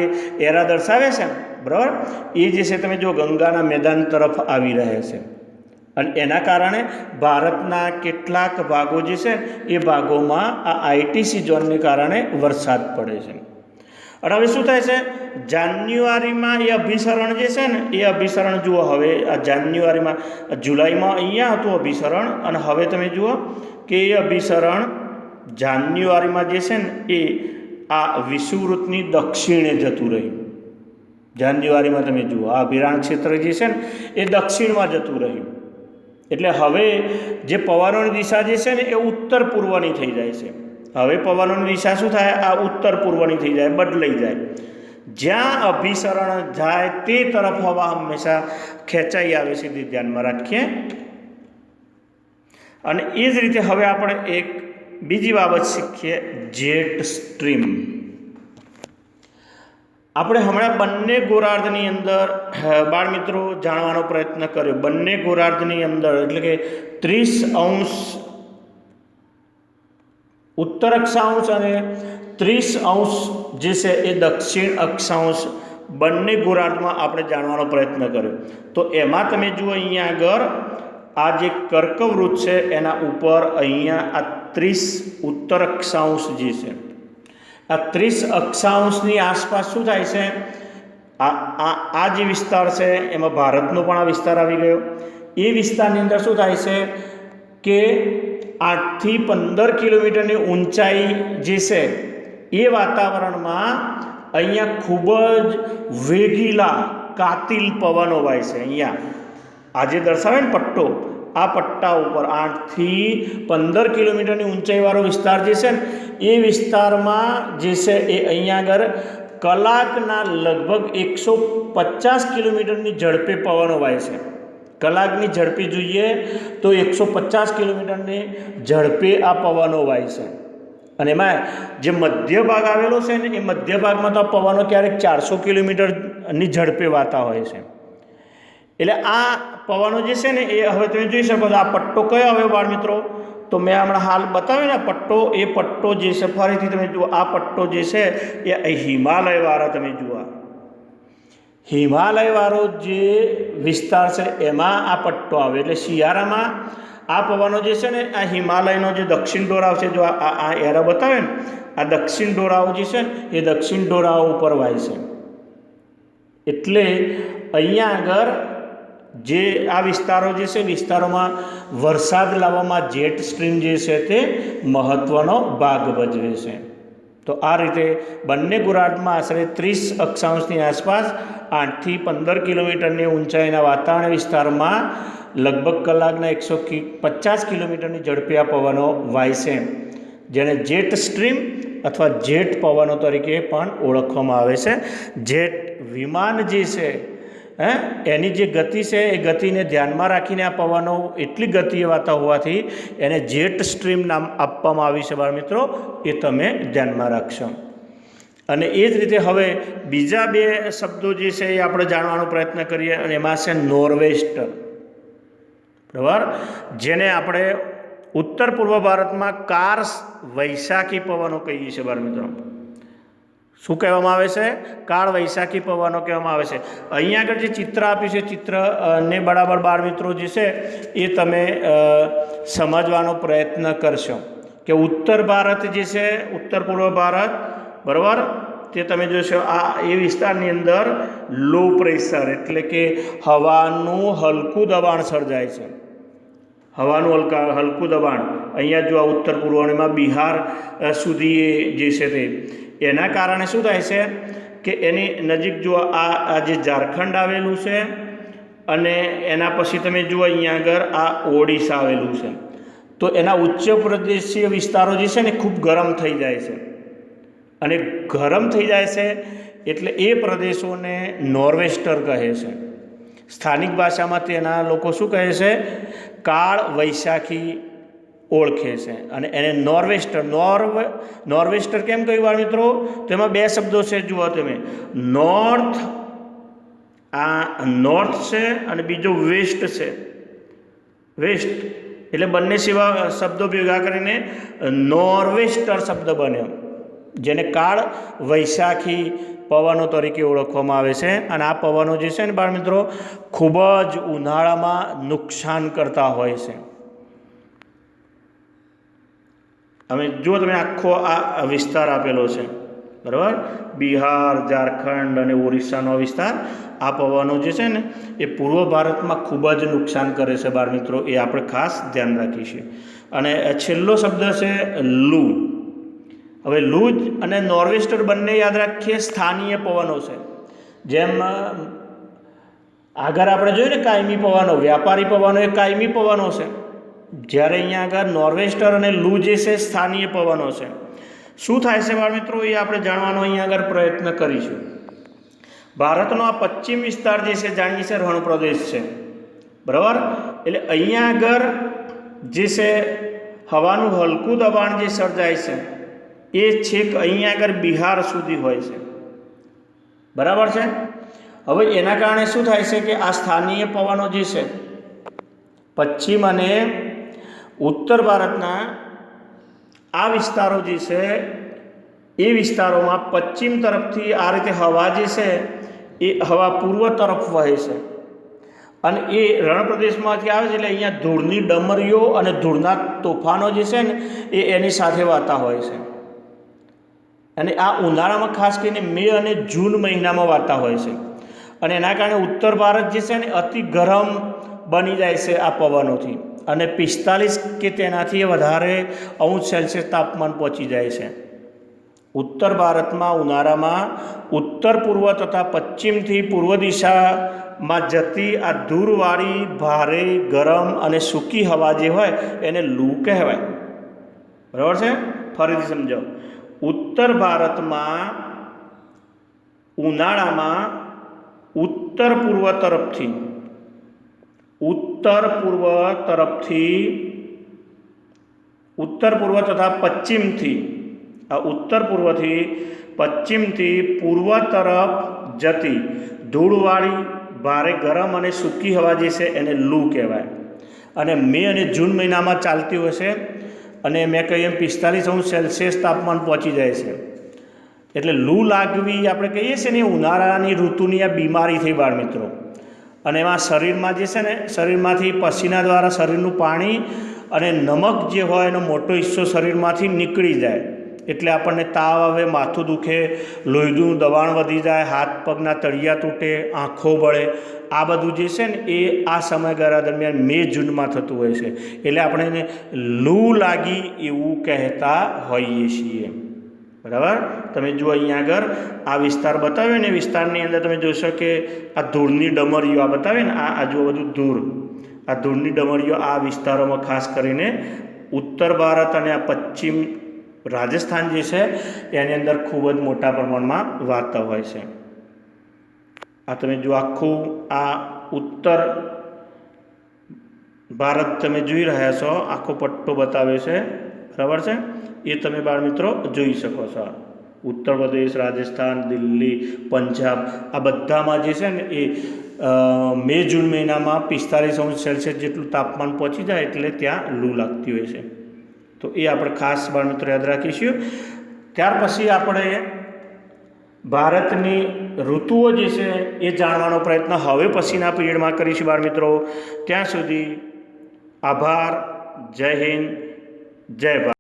એરા દર્શાવે છે બરાબર, એ જે છે તમે જો ગંગાના મેદાન તરફ આવી રહ્યા છે. અને એના કારણે ભારતના કેટલાક ભાગો જે છે એ ભાગોમાં આ આઈટીસી ઝોનને કારણે વરસાદ પડે છે. અને હવે શું થાય છે? જાન્યુઆરીમાં એ અભિસરણ જે છે ને એ અભિસરણ જુઓ. હવે આ જાન્યુઆરીમાં જુલાઈમાં અહીંયા હતું અભિસરણ, અને હવે તમે જુઓ કે એ અભિસરણ જાન્યુઆરીમાં જે છે ને એ આ વિષુવવૃત્તની દક્ષિણે જતું રહ્યું. જાન્યુઆરીમાં તમે જુઓ આ અભિરાણ ક્ષેત્ર જે છે ને એ દક્ષિણમાં જતું રહ્યું. એટલે હવે જે પવનોની દિશા જે છે ને એ ઉત્તર પૂર્વની થઈ જાય છે. હવે પવનોની દિશા શું થાય? આ ઉત્તર પૂર્વની થઈ જાય, બદલાઈ જાય. જ્યાં અભિસરણ જાય તે તરફ હવા હંમેશા ખેંચાઈ આવે છે, તે ધ્યાનમાં રાખીએ. અને એ જ રીતે હવે આપણે એક બીજી બાબત શીખીએ, જેટ સ્ટ્રીમ. આપણે હમણાં બંને ગોળાર્ધની અંદર બાળ મિત્રો જાણવાનો પ્રયત્ન કર્યો. બંને ગોળાર્ધની અંદર એટલે કે 30° ઉત્તર અક્ષાંશ અને 30° જે છે એ દક્ષિણ અક્ષાંશ બંને ગોળાર્ધમાં આપણે જાણવાનો પ્રયત્ન કર્યો. તો એમાં તમે જુઓ અહીંયા આગળ આ જે કર્કવૃત્ત છે એના ઉપર અહીંયા આ 30 ઉત્તર અક્ષાંશ જે છે આ 30 અક્ષાંશની આસપાસ શું થાય છે? આ જે વિસ્તાર છે એમાં ભારતનો પણ આ વિસ્તાર આવી ગયો. એ વિસ્તારની અંદર શું થાય છે કે 8 થી 15 કિલોમીટરની ઊંચાઈ જે છે એ વાતાવરણમાં અહીંયા ખૂબ જ વેગીલા કાતિલ પવનો વાય છે. અહીંયા આજે દર્શાવે ને પટ્ટો, આ પટ્ટા ઉપર 8 થી 15 કિલોમીટરની ઊંચાઈવાળો વિસ્તાર જે છે ને એ વિસ્તારમાં જે છે એ અહીંયા આગળ કલાકના લગભગ 150 કિલોમીટરની ઝડપે પવનો વાય છે. કલાકની ઝડપે જોઈએ તો 150 કિલોમીટરની ઝડપે આ પવનો વાય છે. અને એમાં જે મધ્ય ભાગ આવેલો છે ને એ મધ્ય ભાગમાં તો આ પવનો ક્યારેક 400 કિલોમીટરની ઝડપે વાતા હોય છે. એટલે આ પવનો જે છે ને એ હવે તમે જોઈ શકો છો. આ પટ્ટો કયો આવ્યો બાળ મિત્રો? તો મેં હમણાં હાલ બતાવ્યો ને પટ્ટો, એ પટ્ટો જે છે ફરીથી તમે જુઓ આ પટ્ટો જે છે એ હિમાલયવાળા તમે જુઓ હિમાલયવાળો જે વિસ્તાર છે એમાં આ પટ્ટો આવે. એટલે શિયાળામાં આ પવનો જે છે ને આ હિમાલયનો જે દક્ષિણ ડોરાવ છે, જો આ એરા બતાવે ને આ દક્ષિણ ડોરાવ જે છે ને એ દક્ષિણ ડોરાવ ઉપર વાય છે. એટલે અહીંયા આગળ જે આ વિસ્તારો જે છે વિસ્તારોમાં વરસાદ લાવવામાં જેટ સ્ટ્રીમ જે છે તે મહત્ત્વનો ભાગ ભજવે છે. તો આ રીતે બંને ગોળાર્ધમાં આશરે 30 અક્ષાંશની આસપાસ 8 થી 15 કિલોમીટરની ઊંચાઈના વાતાવરણ વિસ્તારમાં લગભગ કલાકના 150 કિલોમીટરની ઝડપે આ પવનો વાય છે, જેને જેટ સ્ટ્રીમ અથવા જેટ પવનો તરીકે પણ ઓળખવામાં આવે છે. જેટ વિમાન જે છે હે એની જે ગતિ છે એ ગતિને ધ્યાનમાં રાખીને આ પવનો એટલી ગતિએ વાતા હોવાથી એને જેટ સ્ટ્રીમ નામ આપવામાં આવી છે બાળ મિત્રો, એ તમે ધ્યાનમાં રાખશો. અને એ જ રીતે હવે બીજા બે શબ્દો જે છે એ આપણે જાણવાનો પ્રયત્ન કરીએ, અને એમાં છે નોર્વેસ્ટર. બરાબર, જેને આપણે ઉત્તર પૂર્વ ભારતમાં કાર્સ વૈશાખી પવનો કહીએ છીએ બાળ મિત્રો. શું કહેવામાં આવે છે? કાળ વૈશાખી પવનો કહેવામાં આવે છે. અહીંયા આગળ જે ચિત્ર આપ્યું છે, ચિત્રને બરાબર બાળ મિત્રો જે છે એ તમે સમજવાનો પ્રયત્ન કરશો કે ઉત્તર ભારત જે છે, ઉત્તર પૂર્વ ભારત, બરાબર, તે તમે જોશો આ એ વિસ્તારની અંદર લો પ્રેશર એટલે કે હવાનું હલકું દબાણ સર્જાય છે. હવાનું હલકું દબાણ અહીંયા જો આ ઉત્તર પૂર્વમાં બિહાર સુધી જે છે તે એના કારણે શું થાય છે કે એની નજીક જો આ જે ઝારખંડ આવેલું છે, અને એના પછી તમે જુઓ અહીંયા આગળ આ ઓડિશા આવેલું છે, તો એના ઉચ્ચ પ્રદેશીય વિસ્તારો જે છે ને ખૂબ ગરમ થઈ જાય છે. અને ગરમ થઈ જાય છે એટલે એ પ્રદેશોને નોર્વેસ્ટર કહે છે. સ્થાનિક ભાષામાં તેના લોકો શું કહે છે? કાળ વૈશાખી ઓળખે છે. અને એને નોર્વેસ્ટર નોર્વેસ્ટર કેમ કહ્યું બાળ મિત્રો? તેમાં બે શબ્દો છે, જુઓ તમે, નોર્થ, આ નોર્થ છે, અને બીજો વેસ્ટ છે. વેસ્ટ એટલે બંને સિવા શબ્દો ભેગા કરીને નોર્વેસ્ટર શબ્દ બન્યો, જેને કાળ વૈશાખી પવનો તરીકે ઓળખવામાં આવે છે. અને આ પવનો જે છે ને બાળ મિત્રો ખૂબ જ ઉનાળામાં નુકસાન કરતા હોય છે. હવે જો તમે આખો આ વિસ્તાર આપેલો છે, બરાબર, બિહાર, ઝારખંડ અને ઓરિસ્સાનો વિસ્તાર, આ પવનો જે છે ને એ પૂર્વ ભારતમાં ખૂબ જ નુકસાન કરે છે બાળ મિત્રો, એ આપણે ખાસ ધ્યાન રાખીશું. અને છેલ્લો શબ્દ છે લૂ. હવે લૂ અને નોર્વેસ્ટર બંને યાદ રાખીએ સ્થાનીય પવનો છે. જેમ આગળ આપણે જોયું ને કાયમી પવનો, વ્યાપારી પવનો એ કાયમી પવનો છે, જ્યારે અહીંયા આગળ નોર્વેસ્ટર અને લૂ જે છે સ્થાનીય પવનો છે. શું થાય છે બાળ મિત્રો એ આપણે જાણવાનો અહીંયા આગળ પ્રયત્ન કરીશું. ભારતનો આ પશ્ચિમ વિસ્તાર જે છે જાણીએ છે રણ પ્રદેશ છે, બરાબર, એટલે અહીંયા આગળ જે છે હવાનું હલકું દબાણ જે સર્જાય છે એ છેક અહીંયા આગળ બિહાર સુધી હોય છે, બરાબર છે. હવે એના કારણે શું થાય છે કે આ સ્થાનીય પવનો જે છે પશ્ચિમ અને ઉત્તર ભારતના આ વિસ્તારો જે છે એ વિસ્તારોમાં પશ્ચિમ તરફથી આ રીતે હવા જે છે એ હવા પૂર્વ તરફ વહે છે, અને એ રણ પ્રદેશમાંથી આવે છે એટલે અહીંયા ધૂળની ડમરીઓ અને ધૂળના તોફાનો જે છે ને એ એની સાથે વાતા હોય છે. અને આ ઉનાળામાં ખાસ કરીને મે અને જૂન મહિનામાં વાતા હોય છે. અને એના કારણે ઉત્તર ભારત જે છે ને અતિ ગરમ બની જાય છે આ પવનોથી, અને 45 કે તેનાથી વધારે અંશ સેલ્સિયસ તાપમાન પહોંચી જાય છે. ઉત્તર ભારતમાં ઉનાળામાં ઉત્તર પૂર્વ તથા પશ્ચિમથી પૂર્વ દિશામાં જતી આ ધૂળવાળી ભારે ગરમ અને સૂકી હવા જે હોય એને લૂ કહેવાય, બરાબર છે. ફરીથી સમજો, ઉત્તર ભારતમાં ઉનાળામાં ઉત્તર પૂર્વ તથા પશ્ચિમથી આ ઉત્તર પૂર્વથી પશ્ચિમથી પૂર્વ તરફ જતી ધૂળવાળી ભારે ગરમ અને સૂકી હવા જે છે એને લૂ કહેવાય. અને મે અને જૂન મહિનામાં ચાલતી હોય છે, અને મેં કહ્યું એમ 45 અંશ સેલ્સિયસ તાપમાન પહોંચી જાય છે. એટલે લૂ લાગવી આપણે કહીએ છીએ ને ઉનાળાની ઋતુની આ બીમારી થઈ બાળ મિત્રો. અને એમાં શરીરમાં જે છે ને શરીરમાંથી પસીના દ્વારા શરીરનું પાણી અને નમક જે હોય એનો મોટો હિસ્સો શરીરમાંથી નીકળી જાય, એટલે આપણને તાવ આવે, માથું દુખે, લોહીનું દબાણ વધી જાય, હાથ પગના તળિયા તૂટે, આંખો બળે. આ બધું જે છે ને એ આ સમયગાળા દરમિયાન મે જૂનમાં થતું હોય છે. એટલે આપણે એને લૂ લાગી એવું કહેતા હોઈએ છીએ, બરાબર. તમે જુઓ અહીંયા આગળ આ વિસ્તાર બતાવ્યો ને, વિસ્તારની અંદર તમે જોશો કે આ ધૂળની ડમરીઓ આ બતાવે ને, આ જુઓ બધું ધૂળ, આ ધૂળની ડમરીઓ આ વિસ્તારોમાં ખાસ કરીને ઉત્તર ભારત અને આ પશ્ચિમ રાજસ્થાન જે છે એની અંદર ખૂબ જ મોટા પ્રમાણમાં વાતા હોય છે. આ તમે જો આખું આ ઉત્તર ભારત તમે જોઈ રહ્યા છો, આખો પટ્ટો બતાવે છે, બરાબર છે, એ તમે બાળ મિત્રો જોઈ શકો છો. ઉત્તર પ્રદેશ, રાજસ્થાન, દિલ્હી, પંજાબ આ બધામાં જે છે ને એ મે જૂન મહિનામાં 45°C જેટલું તાપમાન પહોંચી જાય એટલે ત્યાં લૂ લાગતી હોય છે. તો એ આપણે ખાસ બાળ મિત્રો યાદ રાખીશું. ત્યાર પછી આપણે ભારતની ઋતુઓ જે છે એ જાણવાનો પ્રયત્ન હવે પછીના પીરિયડમાં કરીશું બાળ મિત્રો. ત્યાં સુધી આભાર. જય હિન્દ, જય ભારત.